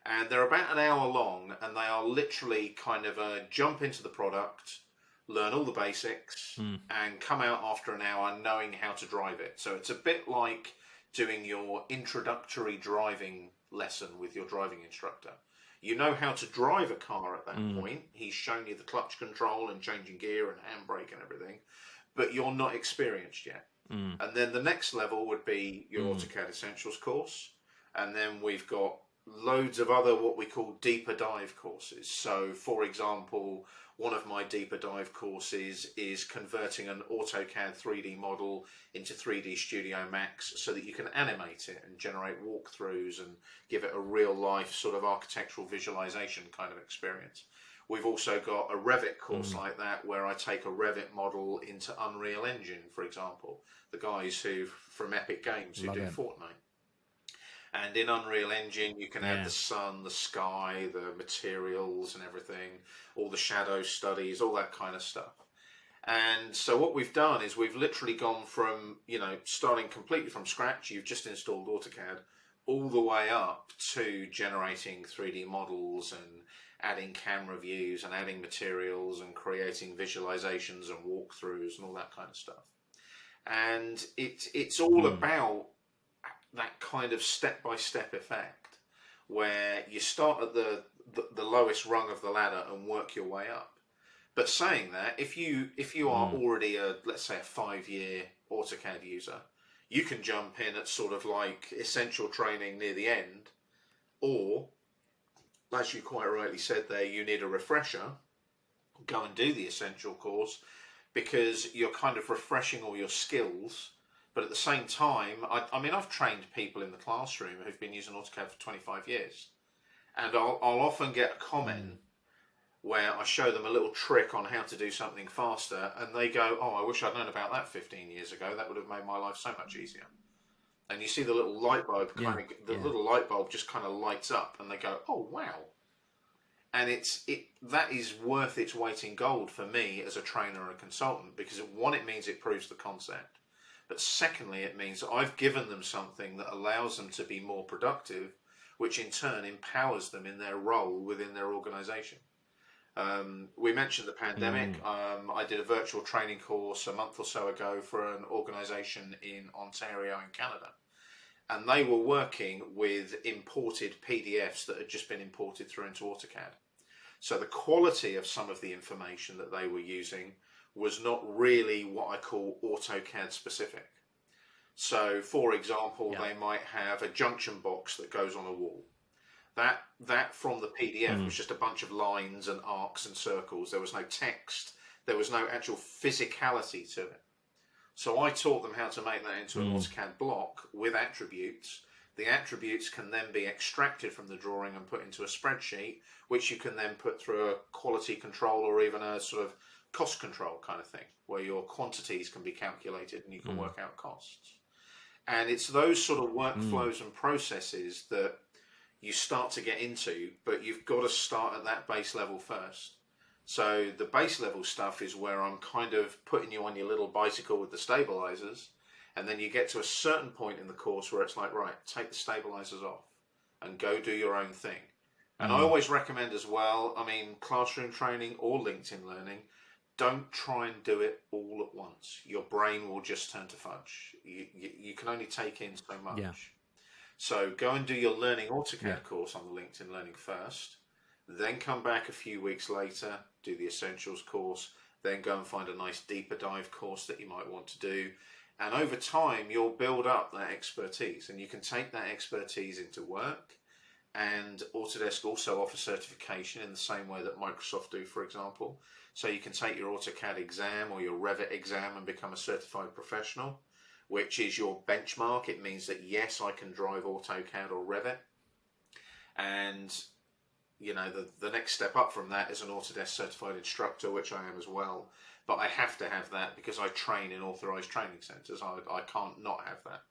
And they're about an hour long, and they are literally kind of a jump into the product, learn all the basics, and come out after an hour knowing how to drive it. So it's a bit like doing your introductory driving lesson with your driving instructor. You know how to drive a car at that point. He's shown you the clutch control and changing gear and handbrake and everything, but you're not experienced yet. And then the next level would be your AutoCAD Essentials course. And then we've got loads of other what we call deeper dive courses. So, for example, one of my deeper dive courses is converting an AutoCAD 3D model into 3D Studio Max so that you can animate it and generate walkthroughs and give it a real life sort of architectural visualization kind of experience. We've also got a Revit course like that where I take a Revit model into Unreal Engine, for example. The guys from Epic Games who do Fortnite. And in Unreal Engine, you can add the sun, the sky, the materials and everything, all the shadow studies, all that kind of stuff. And so what we've done is we've literally gone from, starting completely from scratch, you've just installed AutoCAD, all the way up to generating 3D models and adding camera views and adding materials and creating visualizations and walkthroughs and all that kind of stuff. And it's all about that kind of step-by-step effect where you start at the lowest rung of the ladder and work your way up. But saying that, if you are already let's say a 5-year AutoCAD user, you can jump in at sort of like essential training near the end, or as you quite rightly said there, you need a refresher, go and do the essential course because you're kind of refreshing all your skills. But at the same time, I mean, I've trained people in the classroom who've been using AutoCAD for 25 years. And I'll often get a comment where I show them a little trick on how to do something faster, and they go, "Oh, I wish I'd known about that 15 years ago. That would have made my life so much easier." And you see the little light bulb little light bulb just kind of lights up, and they go, "Oh, wow." And that is worth its weight in gold for me as a trainer or a consultant, because one, it means it proves the concept. But secondly, it means that I've given them something that allows them to be more productive, which in turn empowers them in their role within their organisation. We mentioned the pandemic. I did a virtual training course a month or so ago for an organisation in Ontario in Canada. And they were working with imported PDFs that had just been imported through into AutoCAD. So the quality of some of the information that they were using was not really what I call AutoCAD specific. So, for example, they might have a junction box that goes on a wall. That from the PDF was just a bunch of lines and arcs and circles. There was no text. There was no actual physicality to it. So I taught them how to make that into an AutoCAD block with attributes. The attributes can then be extracted from the drawing and put into a spreadsheet, which you can then put through a quality control or even a sort of cost control kind of thing, where your quantities can be calculated and you can work out costs. And it's those sort of workflows and processes that you start to get into, but you've got to start at that base level first. So the base level stuff is where I'm kind of putting you on your little bicycle with the stabilizers, and then you get to a certain point in the course where it's like, right, take the stabilizers off and go do your own thing. And I always recommend as well, I mean, classroom training or LinkedIn learning, don't try and do it all at once. Your brain will just turn to fudge. You can only take in so much. Yeah. So go and do your Learning AutoCAD course on the LinkedIn Learning first. Then come back a few weeks later, do the Essentials course. Then go and find a nice deeper dive course that you might want to do. And over time, you'll build up that expertise. And you can take that expertise into work. And Autodesk also offers certification in the same way that Microsoft do, for example. So you can take your AutoCAD exam or your Revit exam and become a certified professional, which is your benchmark. It means that, yes, I can drive AutoCAD or Revit. And the next step up from that is an Autodesk Certified Instructor, which I am as well. But I have to have that because I train in authorised training centres. I can't not have that.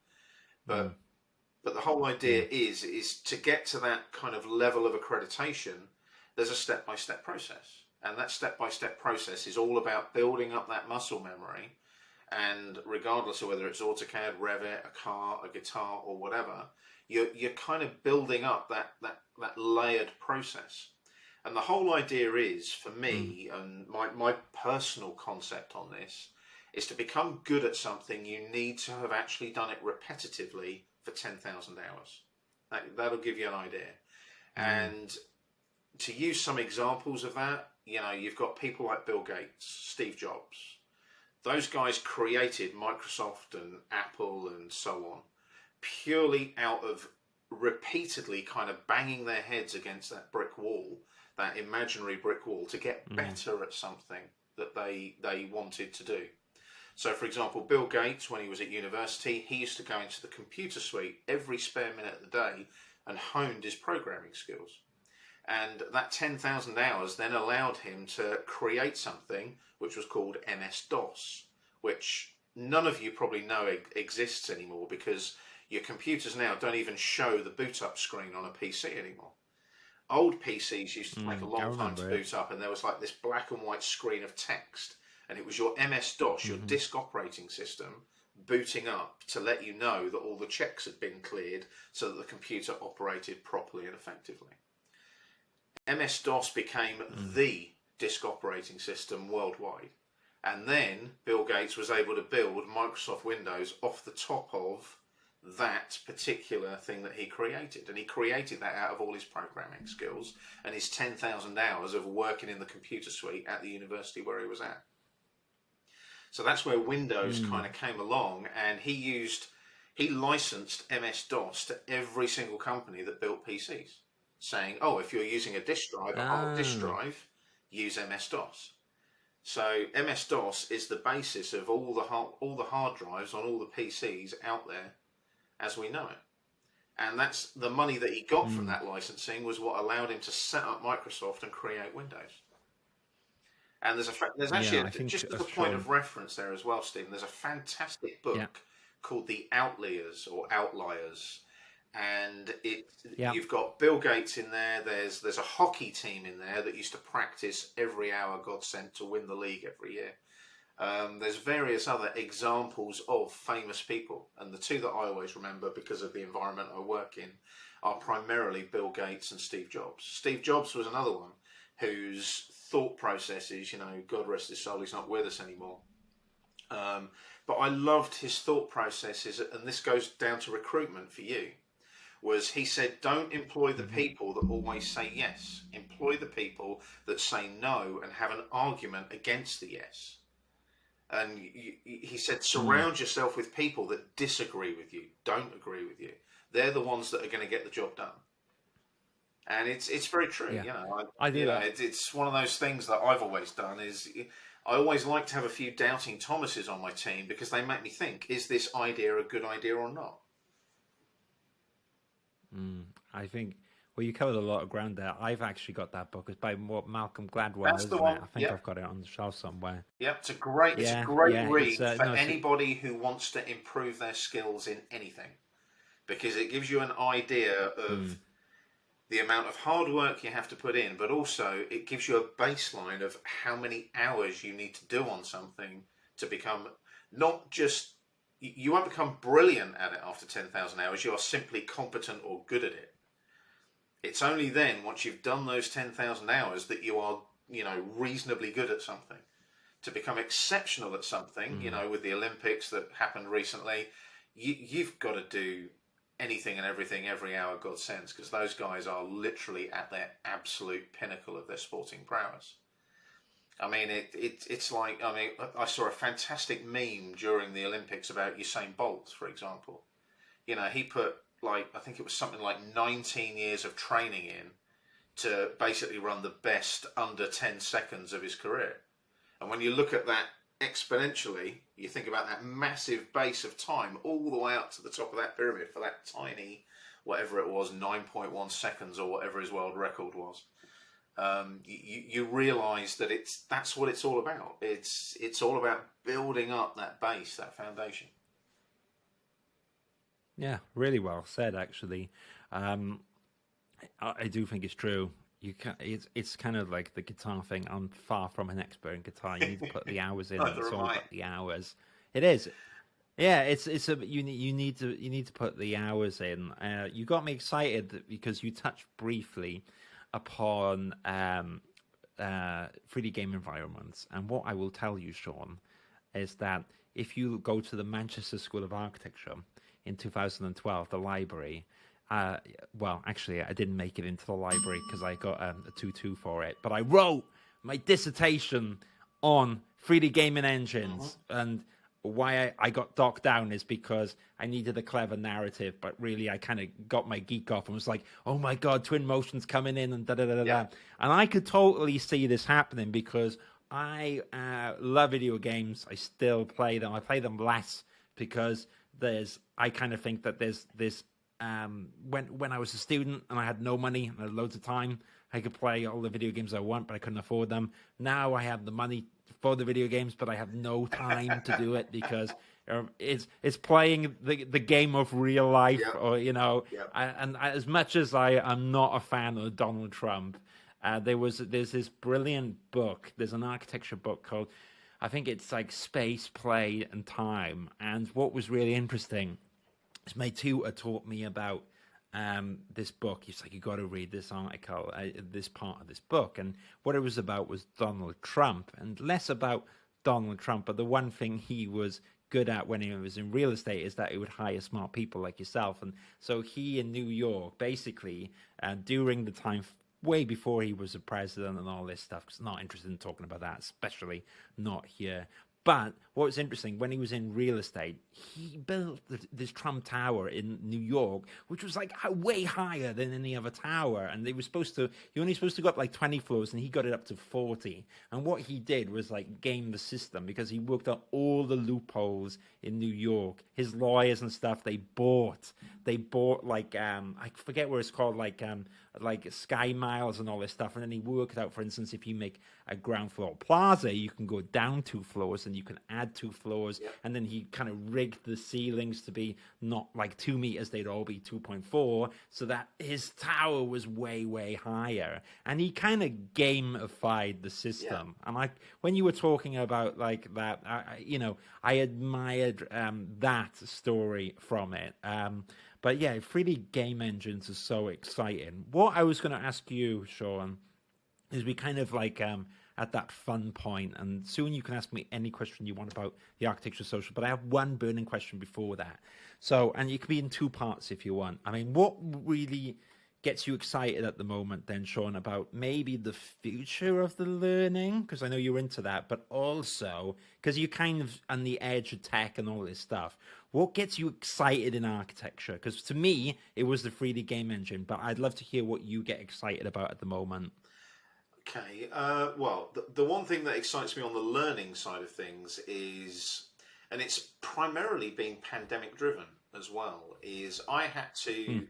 But the whole idea is to get to that kind of level of accreditation, there's a step-by-step process. And that step-by-step process is all about building up that muscle memory. And regardless of whether it's AutoCAD, Revit, a car, a guitar, or whatever, you're kind of building up that layered process. And the whole idea is, for me, and my personal concept on this, is to become good at something, you need to have actually done it repetitively for 10,000 hours. That'll give you an idea. And to use some examples of that, you've got people like Bill Gates, Steve Jobs. Those guys created Microsoft and Apple and so on purely out of repeatedly kind of banging their heads against that brick wall, that imaginary brick wall, to get better at something that they wanted to do. So, for example, Bill Gates, when he was at university, he used to go into the computer suite every spare minute of the day and honed his programming skills. And that 10,000 hours then allowed him to create something which was called MS-DOS, which none of you probably know exists anymore, because your computers now don't even show the boot up screen on a PC anymore. Old PCs used to take a long time to boot up, and there was like this black and white screen of text, and it was your MS-DOS, your disk operating system, booting up to let you know that all the checks had been cleared so that the computer operated properly and effectively. MS-DOS became the disk operating system worldwide. And then Bill Gates was able to build Microsoft Windows off the top of that particular thing that he created. And he created that out of all his programming skills and his 10,000 hours of working in the computer suite at the university where he was at. So that's where Windows kind of came along, and he licensed MS-DOS to every single company that built PCs, saying, oh, if you're using a disk drive, a hard disk drive, use MS-DOS. So MS-DOS is the basis of all the hard drives on all the PCs out there as we know it. And that's the money that he got from that licensing was what allowed him to set up Microsoft and create Windows. And there's actually, just as a point of reference there as well, Stephen, there's a fantastic book called The Outliers or Outliers. And you've got Bill Gates in there. There's a hockey team in there that used to practice every hour God sent to win the league every year. There's various other examples of famous people, and the two that I always remember because of the environment I work in are primarily Bill Gates and Steve Jobs. Steve Jobs was another one whose thought processes, God rest his soul, he's not with us anymore. But I loved his thought processes, and this goes down to recruitment for you. Was he said, don't employ the people that always say yes. Employ the people that say no and have an argument against the yes. And he said, surround yourself with people that disagree with you, don't agree with you. They're the ones that are going to get the job done. And it's very true. I do that. It's one of those things that I've always done is I always like to have a few doubting Thomases on my team because they make me think, is this idea a good idea or not? I think, well, you covered a lot of ground there. I've actually got that book. It's by Malcolm Gladwell. That's the one. I think I've got it on the shelf somewhere. Yeah, it's a great read for anybody who wants to improve their skills in anything, because it gives you an idea of the amount of hard work you have to put in, but also it gives you a baseline of how many hours you need to do on something to become not just. You won't become brilliant at it after 10,000 hours. You are simply competent or good at it. It's only then, once you've done those 10,000 hours, that you are, reasonably good at something. To become exceptional at something, with the Olympics that happened recently, you've got to do anything and everything every hour God sends, because those guys are literally at their absolute pinnacle of their sporting prowess. I mean, it's like, I saw a fantastic meme during the Olympics about Usain Bolt, for example. He put, I think it was something like 19 years of training in to basically run the best under 10 seconds of his career. And when you look at that exponentially, you think about that massive base of time all the way up to the top of that pyramid for that tiny whatever it was, 9.1 seconds or whatever his world record was. You realise that that's what it's all about. It's all about building up that base, that foundation. Yeah, really well said, actually. I do think it's true. You can, it's kind of like the guitar thing. I'm far from an expert in guitar. You need to put the hours in. Neither It's am all I. about the hours. It is. Yeah, it's a you need to put the hours in. You got me excited because you touched briefly upon 3D game environments, and what I will tell you, Shaun, is that if you go to the Manchester School of Architecture in 2012, the library. Well, actually, I didn't make it into the library because I got a 2-2 for it. But I wrote my dissertation on 3D gaming engines, and why I got docked down is because I needed a clever narrative, but really I kind of got my geek off and was like, oh my God, Twin Motion's coming in and da-da-da-da-da. And I could totally see this happening because I love video games. I still play them. I play them less because I kind of think that there's this, when I was a student and I had no money and I had loads of time, I could play all the video games I want, but I couldn't afford them. Now I have the money for the video games, but I have no time to do it because it's playing the game of real life, or and as much as I am not a fan of Donald Trump, there's this brilliant book. There's an architecture book called, I think it's like Space, Play, and Time. And what was really interesting is my tutor taught me about this book. He's like, you got to read this article, this part of this book. And what it was about was Donald Trump, and less about Donald Trump. But the one thing he was good at when he was in real estate is that he would hire smart people like yourself. And so he in New York, basically, during the time way before he was a president and all this stuff, because I'm not interested in talking about that, especially not here. But what was interesting, when he was in real estate, he built this Trump Tower in New York, which was like way higher than any other tower. And they were you're only supposed to go up like 20 floors, and he got it up to 40. And what he did was like game the system, because he worked out all the loopholes in New York. His lawyers and stuff, they bought like, I forget what it's called, like Sky Miles and all this stuff. And then he worked out, for instance, if you make a ground floor plaza, you can go down 2 floors and you can add 2 floors. Yep. And then he kind of rigged the ceilings to be not like 2 meters, they'd all be 2.4, so that his tower was way, way higher. And he kind of gamified the system. Yeah. And when you were talking about like that, I admired that story from it. But yeah, 3D game engines are so exciting. What I was going to ask you, Shaun, is we kind of like at that fun point, and soon you can ask me any question you want about the Architecture Social, but I have one burning question before that. So, and you can be in 2 parts if you want. I mean, what really gets you excited at the moment then, Shaun, about maybe the future of the learning? Because I know you're into that, but also because you're kind of on the edge of tech and all this stuff. What gets you excited in architecture? Because to me, it was the 3D game engine, but I'd love to hear what you get excited about at the moment. Okay, well, the one thing that excites me on the learning side of things is, and it's primarily been pandemic driven as well, is I had to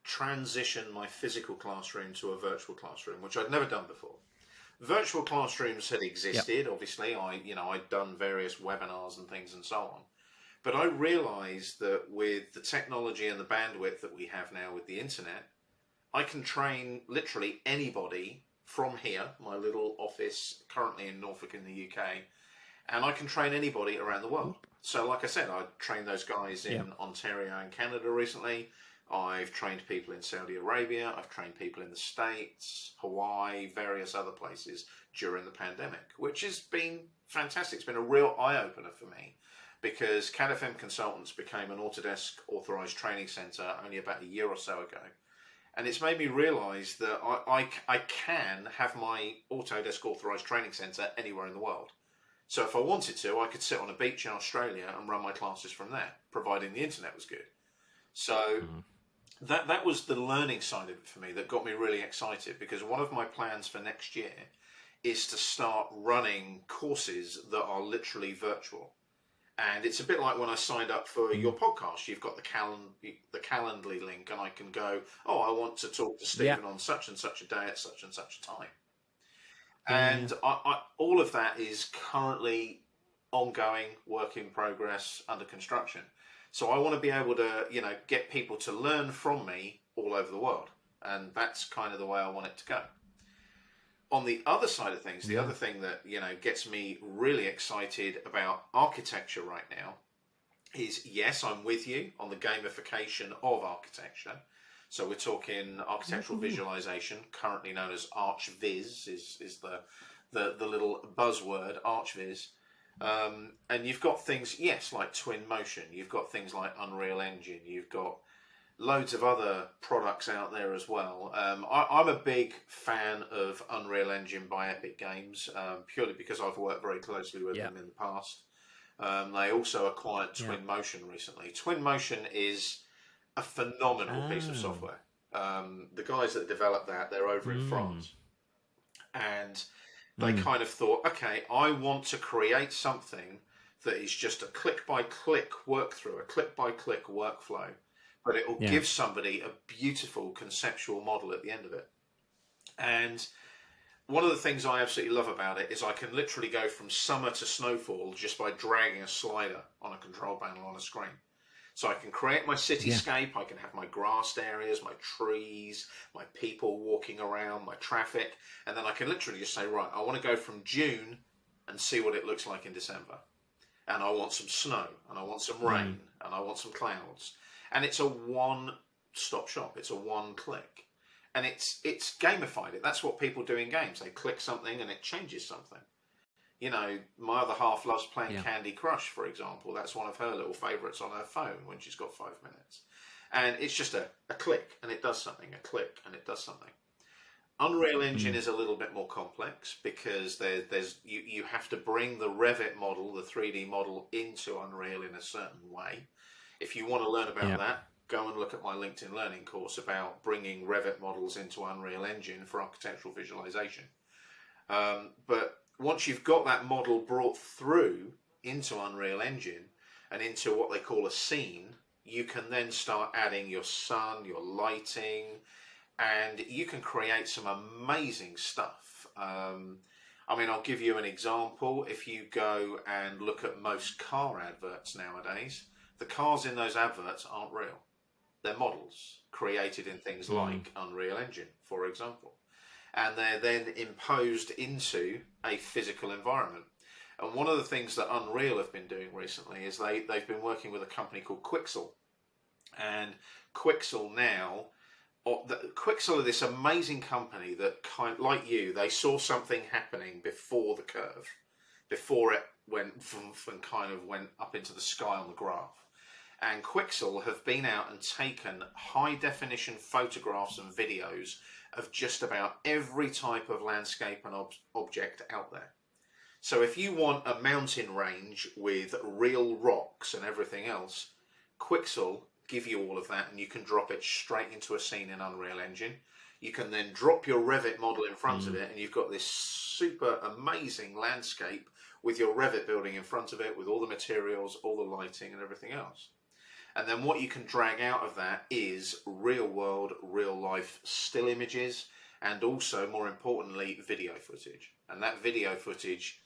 transition my physical classroom to a virtual classroom, which I'd never done before. Virtual classrooms had existed, obviously. I'd done various webinars and things and so on. But I realized that with the technology and the bandwidth that we have now with the internet, I can train literally anybody from here, my little office currently in Norfolk in the UK, and I can train anybody around the world. So like I said, I trained those guys in Ontario and Canada recently. I've trained people in Saudi Arabia. I've trained people in the States, Hawaii, various other places during the pandemic, which has been fantastic. It's been a real eye-opener for me, because CAD/FM Consultants became an Autodesk authorized training center only about a year or so ago. And it's made me realize that I can have my Autodesk authorized training center anywhere in the world. So if I wanted to, I could sit on a beach in Australia and run my classes from there, providing the internet was good. So that was the learning side of it for me that got me really excited, because one of my plans for next year is to start running courses that are literally virtual. And it's a bit like when I signed up for your podcast. You've got the Calendly link, and I can go, oh, I want to talk to Stephen on such and such a day at such and such a time. And all of that is currently ongoing, work in progress, under construction. So I want to be able to, get people to learn from me all over the world. And that's kind of the way I want it to go. On the other side of things, the other thing that, gets me really excited about architecture right now is, yes, I'm with you on the gamification of architecture. So we're talking architectural visualization, currently known as ArchViz, is the little buzzword, ArchViz. And you've got things, yes, like Twinmotion. You've got things like Unreal Engine. You've got loads of other products out there as well. I'm a big fan of Unreal Engine by Epic Games, purely because I've worked very closely with them in the past. They also acquired Twinmotion recently. Twinmotion is a phenomenal piece of software. The guys that developed that, they're over in France. And they kind of thought, okay, I want to create something that is just a click-by-click workthrough, a click-by-click workflow, but it will give somebody a beautiful conceptual model at the end of it. And one of the things I absolutely love about it is I can literally go from summer to snowfall just by dragging a slider on a control panel on a screen. So I can create my cityscape, I can have my grassed areas, my trees, my people walking around, my traffic, and then I can literally just say, right, I want to go from June and see what it looks like in December. And I want some snow, and I want some rain, and I want some clouds. And it's a one-stop shop, it's a one-click. And it's gamified. That's what people do in games. They click something and it changes something. My other half loves playing Candy Crush, for example. That's one of her little favourites on her phone when she's got 5 minutes. And it's just a click and it does something, a click and it does something. Unreal Engine is a little bit more complex because you have to bring the Revit model, the 3D model, into Unreal in a certain way. If you want to learn about that, go and look at my LinkedIn Learning course about bringing Revit models into Unreal Engine for architectural visualization. But once you've got that model brought through into Unreal Engine and into what they call a scene, you can then start adding your sun, your lighting, and you can create some amazing stuff. I'll give you an example. If you go and look at most car adverts nowadays, the cars in those adverts aren't real. They're models created in things like Unreal Engine, for example. And they're then imposed into a physical environment. And one of the things that Unreal have been doing recently is they've been working with a company called Quicksilve. And Quicksilve now, Quicksilve are this amazing company that, like you, they saw something happening before the curve, before it went and kind of went up into the sky on the graph. And Quicksilve have been out and taken high definition photographs and videos of just about every type of landscape and object out there. So if you want a mountain range with real rocks and everything else, Quicksilve give you all of that and you can drop it straight into a scene in Unreal Engine. You can then drop your Revit model in front of it and you've got this super amazing landscape with your Revit building in front of it with all the materials, all the lighting and everything else. And then what you can drag out of that is real world, real life still images and also, more importantly, video footage. And that video footage,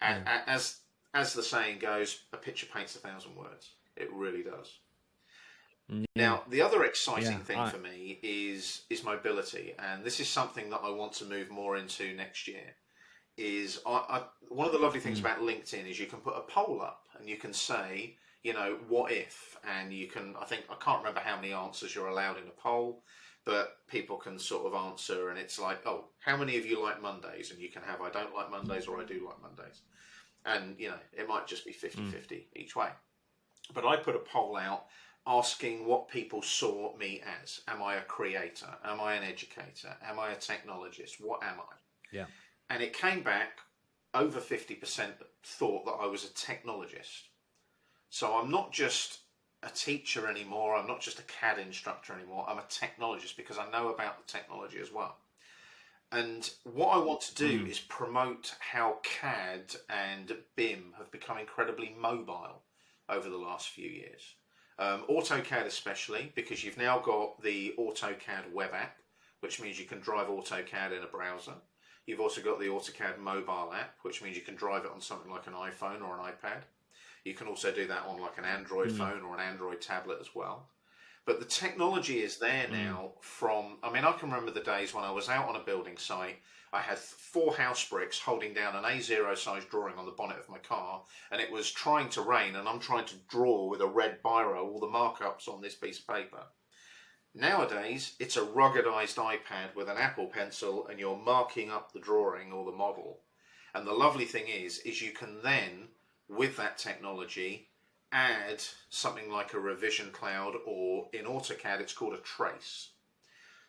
as the saying goes, a picture paints 1,000 words. It really does. Now, the other exciting thing for me is mobility. And this is something that I want to move more into next year. One of the lovely things about LinkedIn is you can put a poll up and you can say, what if? And you can, I can't remember how many answers you're allowed in a poll, but people can sort of answer and it's like, oh, how many of you like Mondays? And you can have, I don't like Mondays or I do like Mondays. And, it might just be 50-50 each way. But I put a poll out asking what people saw me as. Am I a creator? Am I an educator? Am I a technologist? What am I? Yeah. And it came back over 50% thought that I was a technologist. So I'm not just a teacher anymore. I'm not just a CAD instructor anymore. I'm a technologist because I know about the technology as well. And what I want to do is promote how CAD and BIM have become incredibly mobile. over the last few years. AutoCAD especially, because you've now got the AutoCAD web app, which means you can drive AutoCAD in a browser. You've also got the AutoCAD mobile app, which means you can drive it on something like an iPhone or an iPad. You can also do that on like an Android phone or an Android tablet as well. But the technology is there now from, I mean, I can remember the days when I was out on a building site, I had 4 house bricks holding down an A0 size drawing on the bonnet of my car, and it was trying to rain, and I'm trying to draw with a red biro all the markups on this piece of paper. Nowadays, it's a ruggedized iPad with an Apple Pencil, and you're marking up the drawing or the model. And the lovely thing is you can then, with that technology, add something like a revision cloud, or in AutoCAD it's called a trace.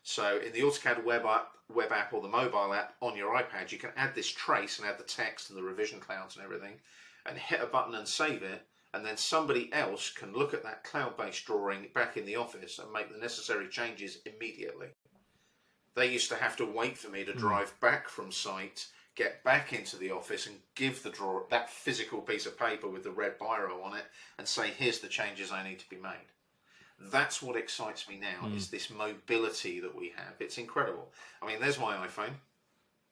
So in the AutoCAD web app or the mobile app on your iPad, you can add this trace and add the text and the revision clouds and everything, and hit a button and save it, and then somebody else can look at that cloud-based drawing back in the office and make the necessary changes immediately. They used to have to wait for me to drive back from site, get back into the office and give the drawer that physical piece of paper with the red biro on it and say, here's the changes I need to be made. That's what excites me now, is this mobility that we have. It's incredible. I mean, there's my iPhone,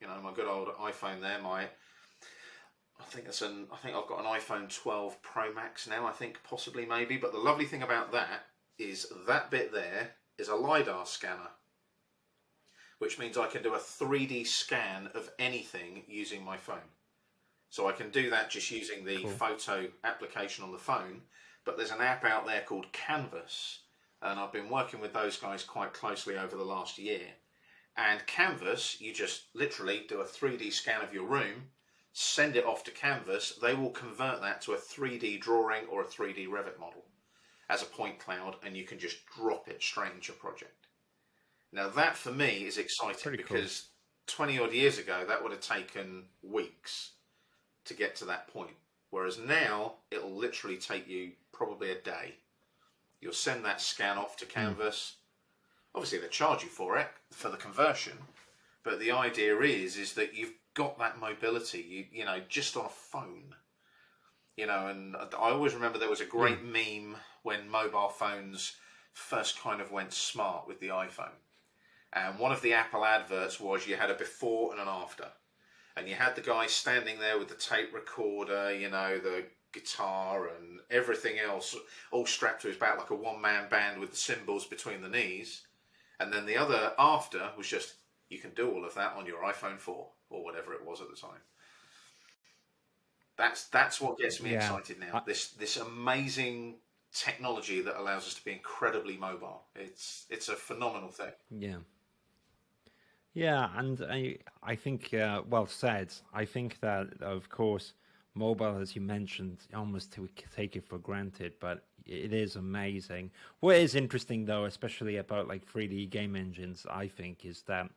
my good old iPhone there. I think I've got an iPhone 12 Pro Max now, I think, possibly, maybe. But the lovely thing about that is that bit there is a LiDAR scanner, which means I can do a 3D scan of anything using my phone. So I can do that just using the photo application on the phone, but there's an app out there called Canvas, and I've been working with those guys quite closely over the last year. And Canvas, you just literally do a 3D scan of your room, send it off to Canvas, they will convert that to a 3D drawing or a 3D Revit model as a point cloud, and you can just drop it straight into your project. Now that for me is exciting because 20 odd years ago that would have taken weeks to get to that point. Whereas now it'll literally take you probably a day. You'll send that scan off to Canvas. Obviously they charge you for it, for the conversion. But the idea is that you've got that mobility, just on a phone. And I always remember there was a great meme when mobile phones first kind of went smart with the iPhone. And one of the Apple adverts was you had a before and an after. And you had the guy standing there with the tape recorder, the guitar and everything else all strapped to his back like a one-man band with the cymbals between the knees. And then the other after was just, you can do all of that on your iPhone 4 or whatever it was at the time. That's what gets me excited now. This amazing technology that allows us to be incredibly mobile. It's a phenomenal thing. Yeah, and I think, well said. I think that, of course, mobile, as you mentioned, almost we take it for granted, but it is amazing. What is interesting, though, especially about like 3D game engines, I think, is that,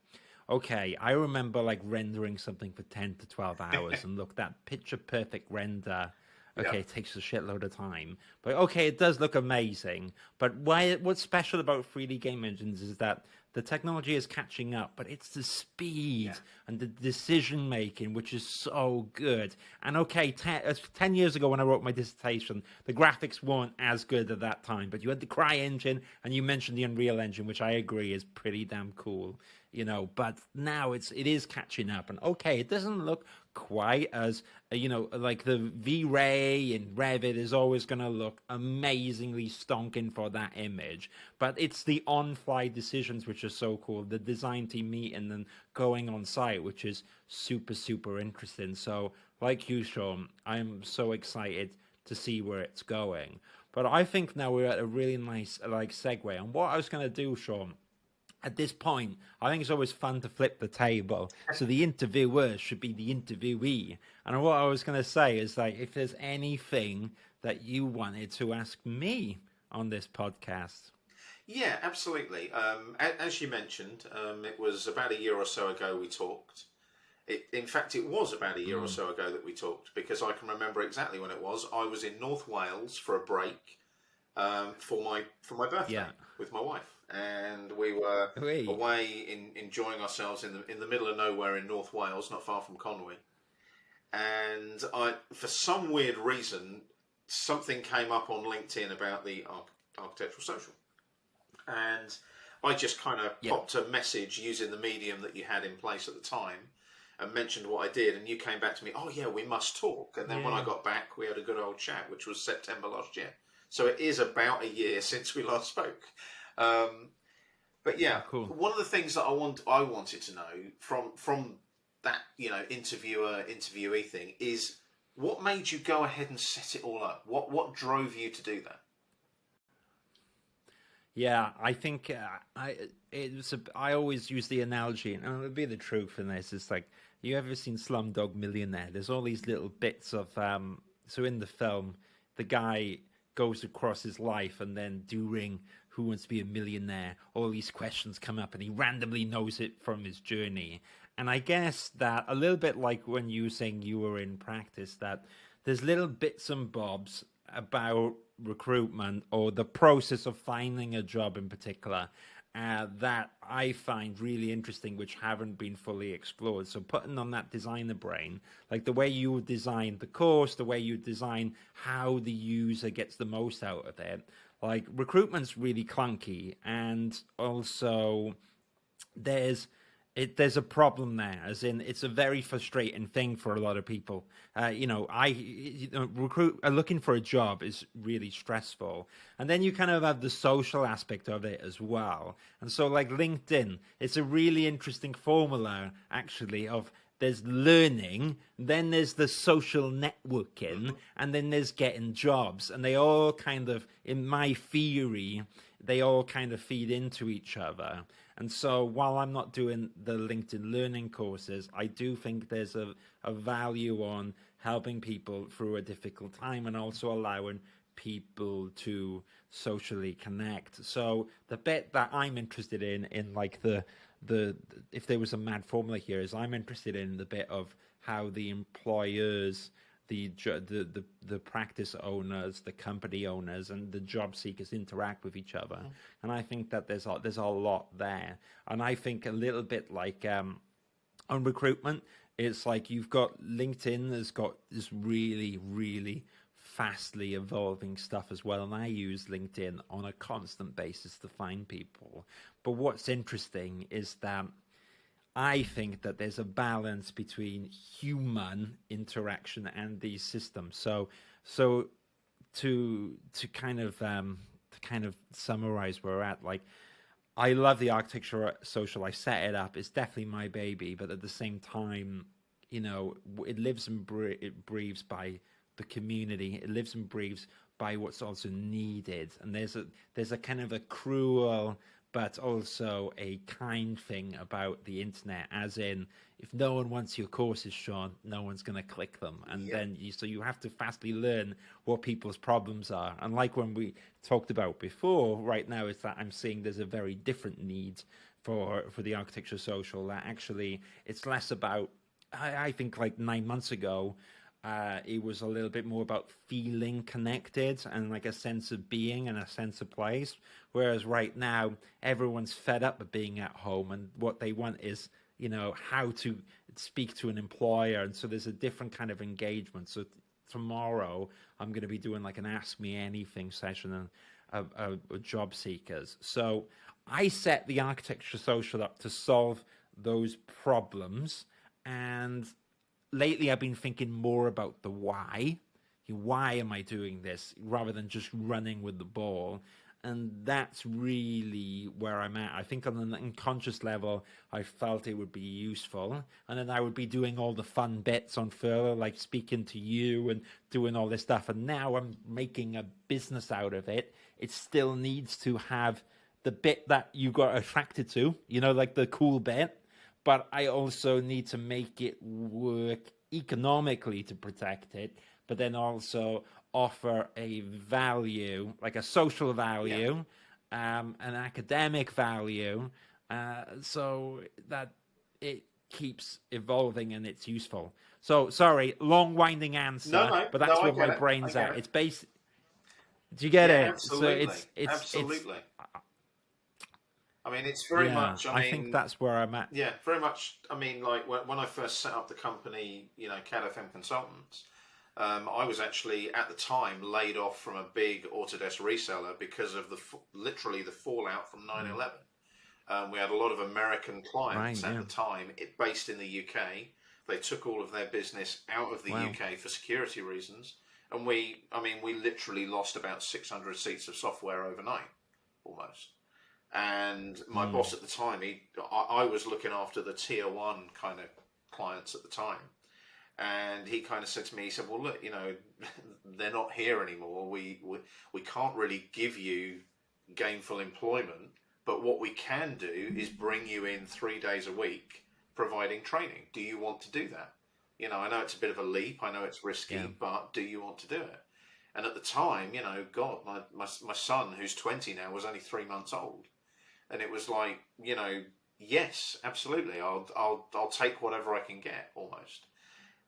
okay, I remember like rendering something for 10 to 12 hours, and look, that picture-perfect render, okay, it takes a shitload of time. But okay, it does look amazing. But what's special about 3D game engines is that the technology is catching up, but it's the speed and the decision making, which is so good. And okay, 10 years ago when I wrote my dissertation, the graphics weren't as good at that time, but you had the Cry engine and you mentioned the Unreal Engine, which I agree is pretty damn cool. But now it is catching up, and okay, it doesn't look quite as, like the V-Ray and Revit is always going to look amazingly stonking for that image, but it's the on-fly decisions which are so cool, the design team meeting and going on site, which is super, super interesting. So like you, Shaun, I'm so excited to see where it's going. But I think now we're at a really nice segue, and what I was going to do, Shaun, at this point, I think it's always fun to flip the table. So the interviewer should be the interviewee. And what I was going to say is, like, if there's anything that you wanted to ask me on this podcast. Yeah, absolutely. As you mentioned, it was about a year or so ago we talked. In fact, it was about a year or so ago that we talked, because I can remember exactly when it was. I was in North Wales for a break for my birthday with my wife. And we were away enjoying ourselves in the middle of nowhere in North Wales, not far from Conwy. And for some weird reason, something came up on LinkedIn about the architectural social, and I just kind of Yeah. popped a message using the medium that you had in place at the time and mentioned what I did, and you came back to me, oh yeah, we must talk. And then when I got back, we had a good old chat, which was September last year. So it is about a year since we last spoke. But yeah, Oh, cool. one of the things that I wanted to know from that, you know, interviewee thing is, what made you go ahead and set it all up? What drove you to do that? Yeah, I think I always use the analogy, and it'll be the truth in this. It's like, you ever seen Slumdog Millionaire? There's all these little bits of so in the film, the guy goes across his life, and then during Who Wants to Be a Millionaire, all these questions come up, and he randomly knows it from his journey. And I guess that a little bit like when you were saying you were in practice, that there's little bits and bobs about recruitment or the process of finding a job in particular that I find really interesting, which haven't been fully explored. So putting on that designer brain, like the way you design the course, the way you design how the user gets the most out of it. Like recruitment's really clunky, and also there's there's a problem there, as in it's a very frustrating thing for a lot of people. Looking for a job is really stressful, and then you kind of have the social aspect of it as well. And so, like LinkedIn, it's a really interesting formula actually of there's learning, then there's the social networking, and then there's getting jobs, and they all kind of, in my theory, they all kind of feed into each other. And so while I'm not doing the LinkedIn learning courses, I do think there's a value on helping people through a difficult time and also allowing people to socially connect. So the bit that I'm interested in like the if there was a mad formula here, is I'm interested in the bit of how the employers, the practice owners, the company owners, and the job seekers interact with each other. And I think that there's a lot there. And I think a little bit like on recruitment, it's like you've got LinkedIn has got this really, really fastly evolving stuff as well. And I use LinkedIn on a constant basis to find people. But what's interesting is that I think that there's a balance between human interaction and these systems. So to kind of summarize where we're at, like I love the architecture social. I set it up. It's definitely my baby, but at the same time, you know, it lives and it breathes by the community. It lives and breathes by what's also needed. And there's a kind of a cruel but also a kind thing about the internet, as in, if no one wants your courses, Shaun, no one's going to click them. And then you have to fastly learn what people's problems are. And like when we talked about before, right now is that I'm seeing there's a very different need for the architecture social, that actually it's less about, I think like 9 months ago, it was a little bit more about feeling connected and like a sense of being and a sense of place. Whereas right now, everyone's fed up of being at home, and what they want is, you know, how to speak to an employer. And so there's a different kind of engagement. So tomorrow, I'm going to be doing like an Ask Me Anything session of job seekers. So I set the architecture social up to solve those problems. And lately I've been thinking more about the why. Why am I doing this, rather than just running with the ball? And that's really where I'm at. I think on an unconscious level, I felt it would be useful. And then I would be doing all the fun bits on furlough, like speaking to you and doing all this stuff. And now I'm making a business out of it. It still needs to have the bit that you got attracted to, you know, like the cool bit. But I also need to make it work economically to protect it, but then also offer a value, like a social value, an academic value, so that it keeps evolving and it's useful. So, sorry, long winding answer, but that's I where get my it. brain's I get at. it. It's basic. Do you get Yeah, it? So absolutely, it's absolutely. I mean, it's very yeah. much. I think that's where I'm at. Very much. I mean, like when I first set up the company, you know, CAD FM Consultants, I was actually at the time laid off from a big Autodesk reseller because of literally the fallout from 9/11. We had a lot of American clients at the time, based in the UK. They took all of their business out of the UK for security reasons, and we literally lost about 600 seats of software overnight, almost. And my boss at the time, I was looking after the tier one kind of clients at the time. And he kind of said to me, he said, well, look, they're not here anymore. We can't really give you gainful employment, but what we can do is bring you in 3 days a week providing training. Do you want to do that? I know it's a bit of a leap. I know it's risky, but do you want to do it? And at the time, God, my son, who's 20 now, was only 3 months old. And it was like, yes, absolutely. I'll take whatever I can get, almost.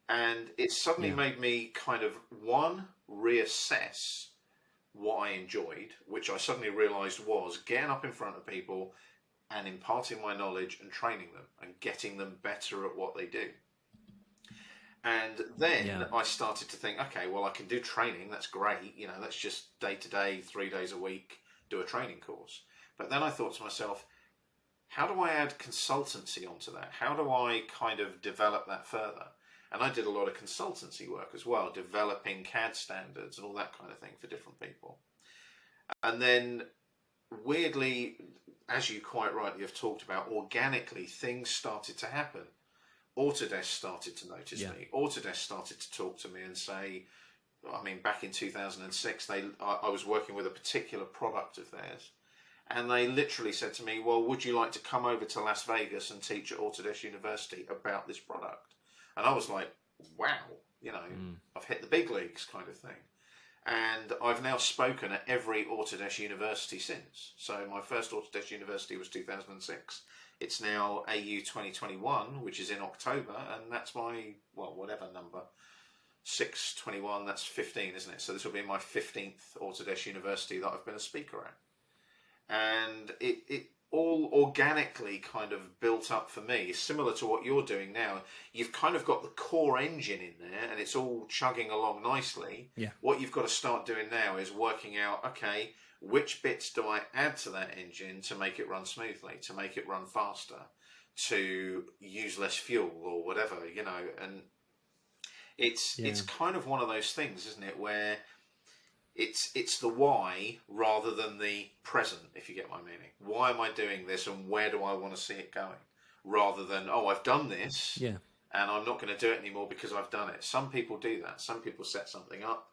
And it suddenly made me kind of, one, reassess what I enjoyed, which I suddenly realised was getting up in front of people and imparting my knowledge and training them and getting them better at what they do. And then I started to think, okay, well, I can do training. That's great. That's just day to day, 3 days a week, do a training course. But then I thought to myself, how do I add consultancy onto that? How do I kind of develop that further? And I did a lot of consultancy work as well, developing CAD standards and all that kind of thing for different people. And then, weirdly, as you quite rightly have talked about, organically, things started to happen. Autodesk started to notice me. Autodesk started to talk to me and say, back in 2006, I was working with a particular product of theirs. And they literally said to me, well, would you like to come over to Las Vegas and teach at Autodesk University about this product? And I was like, wow, I've hit the big leagues kind of thing. And I've now spoken at every Autodesk university since. So my first Autodesk university was 2006. It's now AU 2021, which is in October. And that's my, whatever number, 621, that's 15, isn't it? So this will be my 15th Autodesk university that I've been a speaker at. And it all organically kind of built up for me, similar to what you're doing now. You've kind of got the core engine in there and it's all chugging along nicely. What you've got to start doing now is working out, okay, which bits do I add to that engine to make it run smoothly, to make it run faster, to use less fuel or whatever, and it's kind of one of those things, isn't it, where it's the why rather than the present, if you get my meaning. Why am I doing this and where do I want to see it going? Rather than, I've done this and I'm not going to do it anymore because I've done it. Some people do that. Some people set something up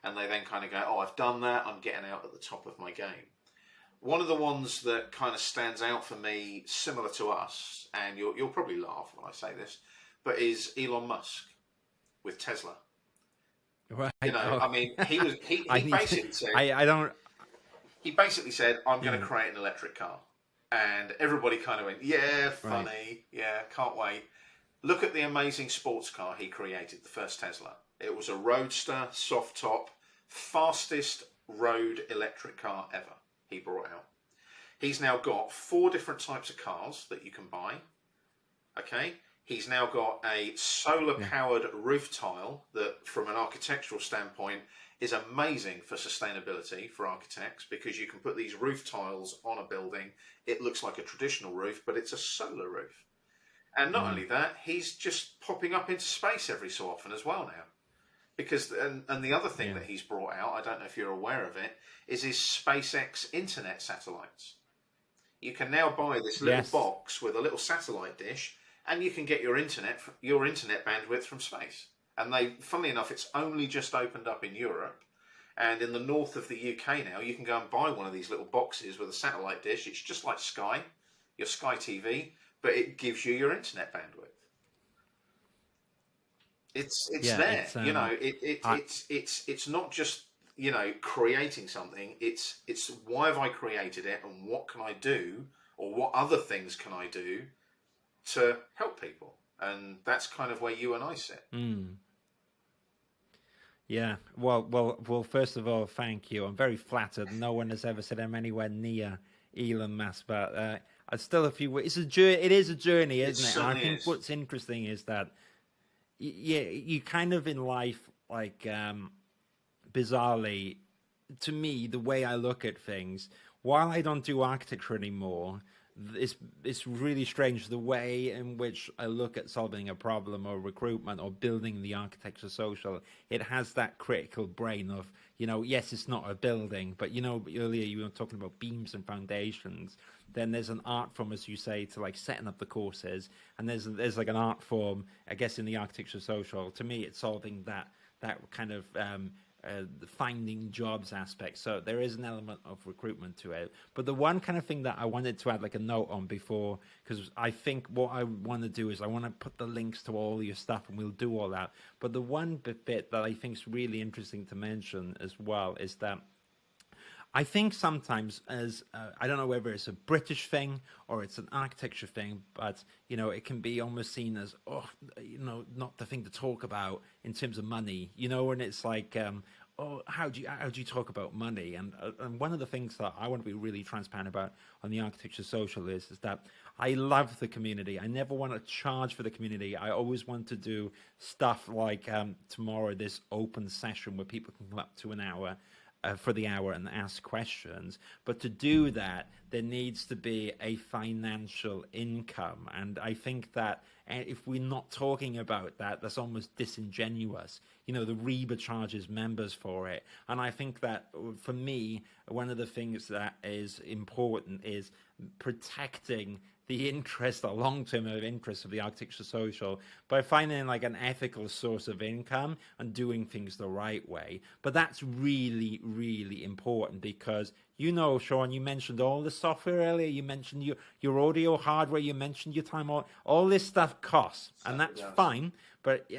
and they then kind of go, I've done that, I'm getting out at the top of my game. One of the ones that kind of stands out for me, similar to us, and you'll probably laugh when I say this, but is Elon Musk with Tesla. Right. He basically said, he basically said, I'm going to create an electric car. And everybody kind of went, yeah, funny, can't wait. Look at the amazing sports car he created, the first Tesla. It was a roadster, soft top, fastest road electric car ever he brought out. He's now got 4 different types of cars that you can buy. Okay. He's now got a solar-powered roof tile that, from an architectural standpoint, is amazing for sustainability for architects, because you can put these roof tiles on a building. It looks like a traditional roof, but it's a solar roof. And not only that, he's just popping up into space every so often as well now. Because and the other thing that he's brought out, I don't know if you're aware of it, is his SpaceX internet satellites. You can now buy this little box with a little satellite dish, and you can get your internet bandwidth from space. And funnily enough, it's only just opened up in Europe. And in the north of the UK now, you can go and buy one of these little boxes with a satellite dish. It's just like Sky, your Sky TV, but it gives you your internet bandwidth. It's there. It's not just, creating something. It's why have I created it, and what can I do, or what other things can I do to help people? And that's kind of where you and I sit. Yeah. Well. First of all, thank you. I'm very flattered. No one has ever said I'm anywhere near Elon Musk, but I still a few. It's a journey. It is a journey, isn't it? And I think what's interesting is that, you kind of in life, like bizarrely, to me, the way I look at things, while I don't do architecture anymore, it's really strange the way in which I look at solving a problem or recruitment or building the architecture social. It has that critical brain of, yes, it's not a building, but earlier you were talking about beams and foundations. Then there's an art form, as you say, to like setting up the courses, and there's like an art form, I guess, in the architecture social. To me, it's solving that kind of the finding jobs aspect. So there is an element of recruitment to it. But the one kind of thing that I wanted to add like a note on before, because I think what I want to do is I want to put the links to all your stuff and we'll do all that. But the one bit that I think is really interesting to mention as well is that I think sometimes as I don't know whether it's a British thing or it's an architecture thing, but it can be almost seen as not the thing to talk about in terms of money, and it's like how do you talk about money? And one of the things that I want to be really transparent about on the architecture social is that I love the community. I never want to charge for the community. I always want to do stuff like tomorrow, this open session where people can come up to an hour. For the hour and ask questions. But to do that, there needs to be a financial income. And I think that if we're not talking about that, that's almost disingenuous. The REBA charges members for it. And I think that for me, one of the things that is important is protecting the interest or long-term interest of the architecture social by finding like an ethical source of income and doing things the right way. But that's really, really important because Shaun, you mentioned all the software earlier, you mentioned your audio hardware, you mentioned your time, all this stuff costs, and that's fine. But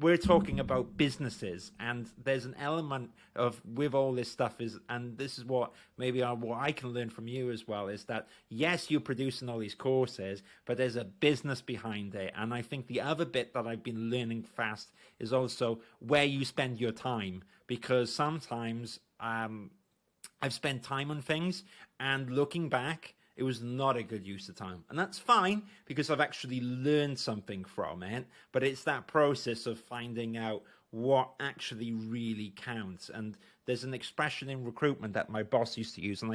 we're talking about businesses, and there's an element of with all this stuff and this is what I can learn from you as well, is that yes, you're producing all these courses, but there's a business behind it. And I think the other bit that I've been learning fast is also where you spend your time, because sometimes I've spent time on things and looking back, it was not a good use of time. And that's fine because I've actually learned something from it. But it's that process of finding out what actually really counts. And there's an expression in recruitment that my boss used to use, and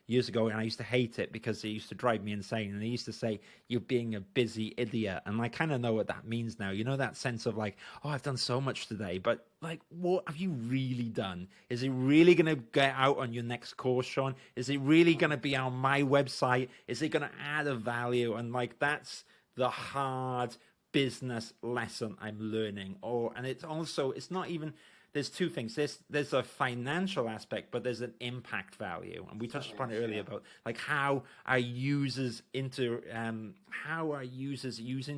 years ago, and I used to hate it because it used to drive me insane. And he used to say, "You're being a busy idiot." And I kind of know what that means now. That sense of like, oh, I've done so much today, but like, what have you really done? Is it really going to get out on your next course, Shaun? Is it really going to be on my website? Is it going to add a value? And like, that's the hard business lesson I'm learning. And it's not even, there's two things. There's a financial aspect, but there's an impact value. And we touched upon it earlier about like how are users using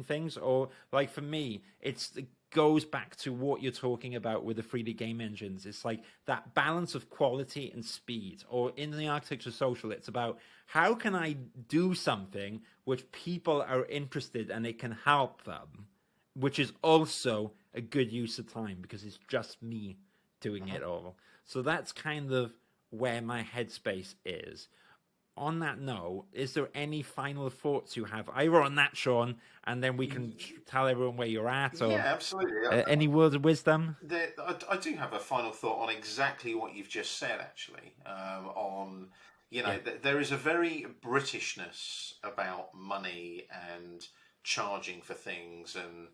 things, or like for me, it goes back to what you're talking about with the 3D game engines. It's like that balance of quality and speed. Or in the architecture social, it's about how can I do something which people are interested and it can help them, which is also a good use of time because it's just me doing it all. So that's kind of where my headspace is. On that note, is there any final thoughts you have either on that, Shaun, and then we can tell everyone where you're at, or absolutely. Any words of wisdom? I do have a final thought on exactly what you've just said, actually. There is a very Britishness about money and charging for things, and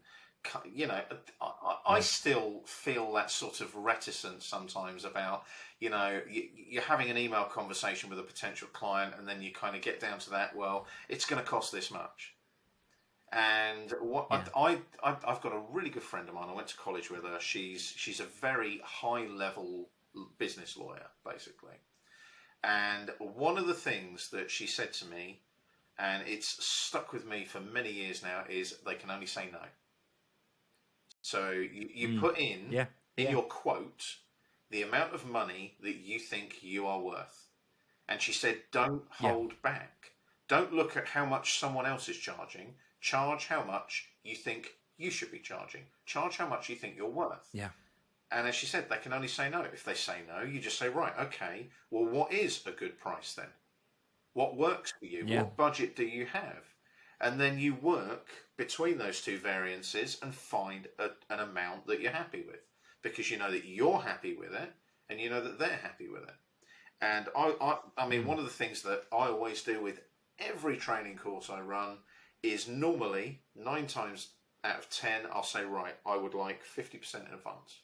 I still feel that sort of reticence sometimes about, you're having an email conversation with a potential client and then you kind of get down to that, well, it's going to cost this much. And I've got a really good friend of mine. I went to college with her. She's a very high level business lawyer, basically. And one of the things that she said to me, and it's stuck with me for many years now, is they can only say no. So you put in your quote the amount of money that you think you are worth. And she said, don't hold back. Don't look at how much someone else is charging. Charge how much you think you should be charging. Charge how much you think you're worth. Yeah. And as she said, they can only say no. If they say no, you just say, right, okay, well, what is a good price then? What works for you? What budget do you have? And then you work between those two variances and find an amount that you're happy with. because you know that you're happy with it and you know that they're happy with it. And I mean, one of the things that I always do with every training course I run is normally 9 times out of 10, I'll say, right, I would like 50% in advance.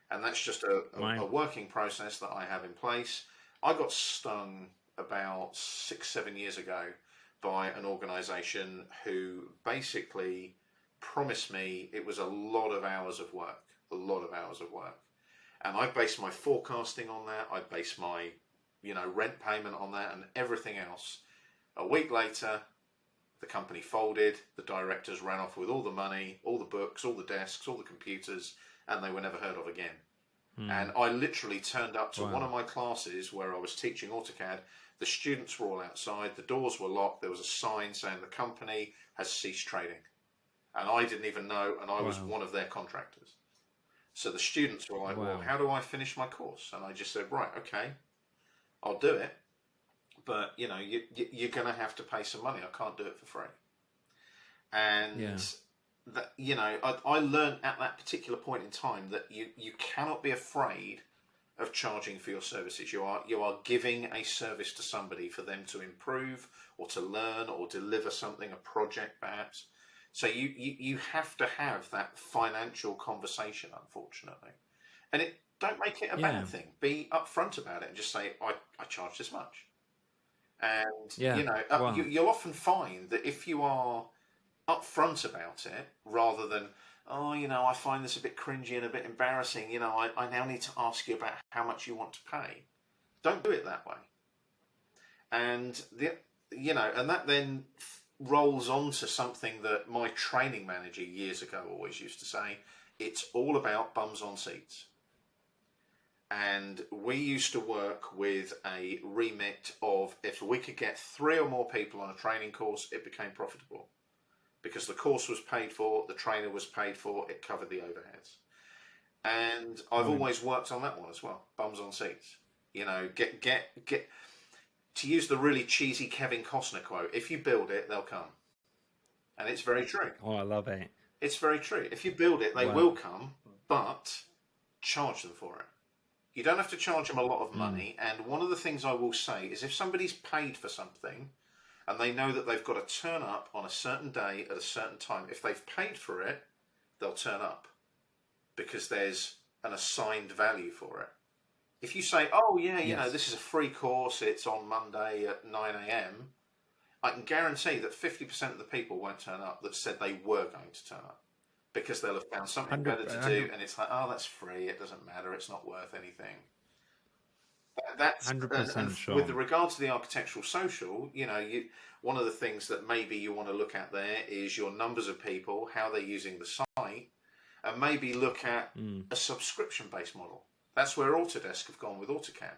And that's just a working process that I have in place. I got stung about 6-7 years ago by an organization who basically promised me it was a lot of hours of work, And I based my forecasting on that. I based my, rent payment on that and everything else. A week later, the company folded. The directors ran off with all the money, all the books, all the desks, all the computers, and they were never heard of again. And I literally turned up to one of my classes where I was teaching AutoCAD. The students were all outside. The doors were locked. There was a sign saying the company has ceased trading. And I didn't even know, and I was one of their contractors. So the students were like, well, how do I finish my course? And I just said, right, okay, I'll do it. But, you're going to have to pay some money. I can't do it for free. And, that, I learned at that particular point in time that you cannot be afraid of charging for your services. You are giving a service to somebody for them to improve or to learn or deliver something, a project perhaps. So you have to have that financial conversation, unfortunately. And don't make it a bad thing. Be upfront about it and just say, I charge this much. And, you'll often find that if you are upfront about it, rather than, I find this a bit cringy and a bit embarrassing, I now need to ask you about how much you want to pay. Don't do it that way. And, and that then rolls on to something that my training manager years ago always used to say, it's all about bums on seats. And we used to work with a remit of, if we could get 3 or more people on a training course, it became profitable. Because the course was paid for, the trainer was paid for, it covered the overheads. And I've always worked on that one as well, bums on seats. Get to use the really cheesy Kevin Costner quote, if you build it, they'll come. And it's very true. Oh, I love it. It's very true. If you build it, they will come, but charge them for it. You don't have to charge them a lot of money. And one of the things I will say is if somebody's paid for something, and they know that they've got to turn up on a certain day at a certain time. If they've paid for it, they'll turn up because there's an assigned value for it. If you say, this is a free course, it's on Monday at 9 a.m., I can guarantee that 50% of the people won't turn up that said they were going to turn up because they'll have found something better to do. And it's like, that's free. It doesn't matter. It's not worth anything. That's 100% Shaun. With regard to the architectural social, one of the things that maybe you want to look at there is your numbers of people, how they're using the site, and maybe look at a subscription-based model. That's where Autodesk have gone with AutoCAD.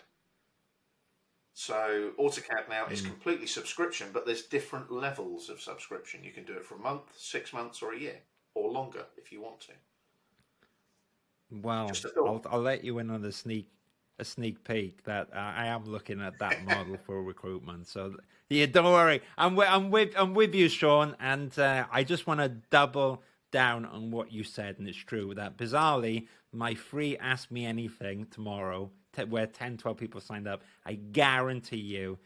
So AutoCAD now is completely subscription, but there's different levels of subscription. You can do it for a month, 6 months, or a year, or longer if you want to. Well, I'll let you in on a sneak peek that I am looking at that model for recruitment. So don't worry, I'm with you, Shaun, and I just want to double down on what you said, and it's true that bizarrely my free Ask Me Anything tomorrow, where 10, 12 people signed up, I guarantee you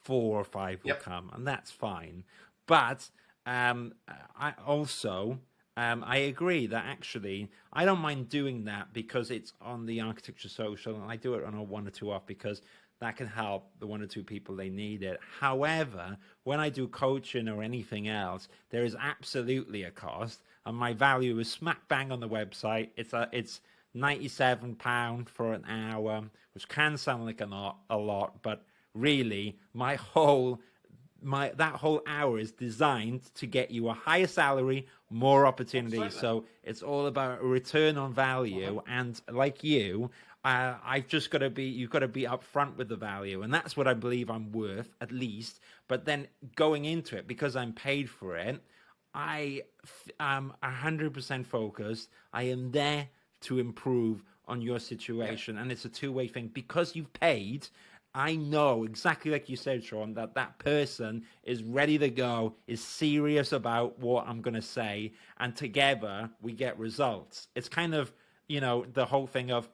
4 or 5 will come, and that's fine. But I also. I agree that actually I don't mind doing that because it's on the architecture social, and I do it on a 1 or 2 off because that can help the 1 or 2 people they need it. However, when I do coaching or anything else, there is absolutely a cost, and my value is smack bang on the website. It's £97 for an hour, which can sound like a lot, but really that whole hour is designed to get you a higher salary, more opportunities. Absolutely. So it's all about a return on value. And like you, you've got to be upfront with the value. And that's what I believe I'm worth, at least. But then going into it, because I'm paid for it, I am 100% focused. I am there to improve on your situation. And it's a two-way thing. Because you've paid, I know exactly like you said, Shaun, that person is ready to go, is serious about what I'm going to say, and together we get results. It's kind of the whole thing of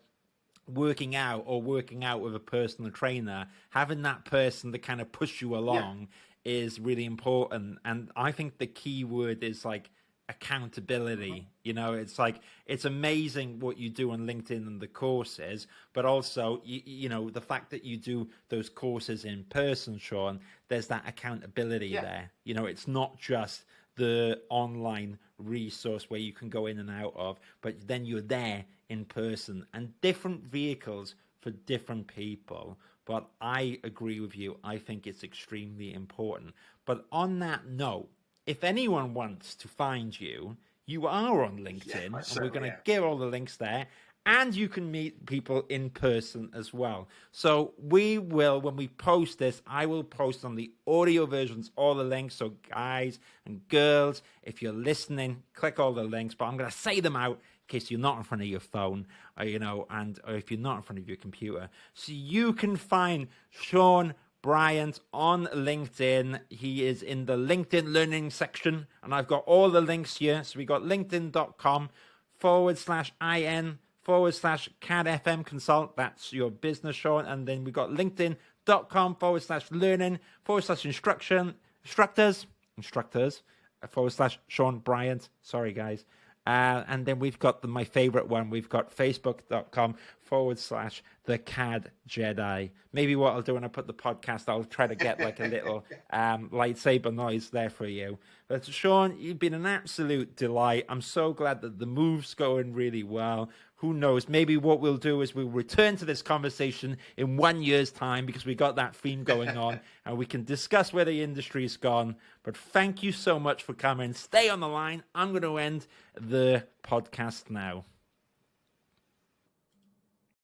working out with a personal trainer, having that person to kind of push you along is really important. And I think the key word is like accountability. It's like, it's amazing what you do on LinkedIn and the courses, but also, the fact that you do those courses in person, Shaun, there's that accountability there. It's not just the online resource where you can go in and out of, but then you're there in person, and different vehicles for different people. But I agree with you. I think it's extremely important. But on that note, if anyone wants to find you, you are on LinkedIn, and we're going to give all the links there. And you can meet people in person as well. So we will, when we post this, I will post on the audio versions all the links. So guys and girls, if you're listening, click all the links. But I'm going to say them out in case you're not in front of your phone, or if you're not in front of your computer. So you can find Shaun Bryant on LinkedIn. He is in the LinkedIn learning section, and I've got all the links here. So we got linkedin.com/IN/CAD/FM consult. That's your business, Shaun. And then we got linkedin.com/learning/instructors/Shaun Bryant. Sorry, guys. And then we've got my favorite one. We've got facebook.com/the CAD Jedi. Maybe what I'll do when I put the podcast, I'll try to get like a little lightsaber noise there for you. But Shaun, you've been an absolute delight. I'm so glad that the move's going really well. Who knows? Maybe what we'll do is we'll return to this conversation in 1 year's time, because we got that theme going on, and we can discuss where the industry's gone. But thank you so much for coming. Stay on the line. I'm going to end the podcast now.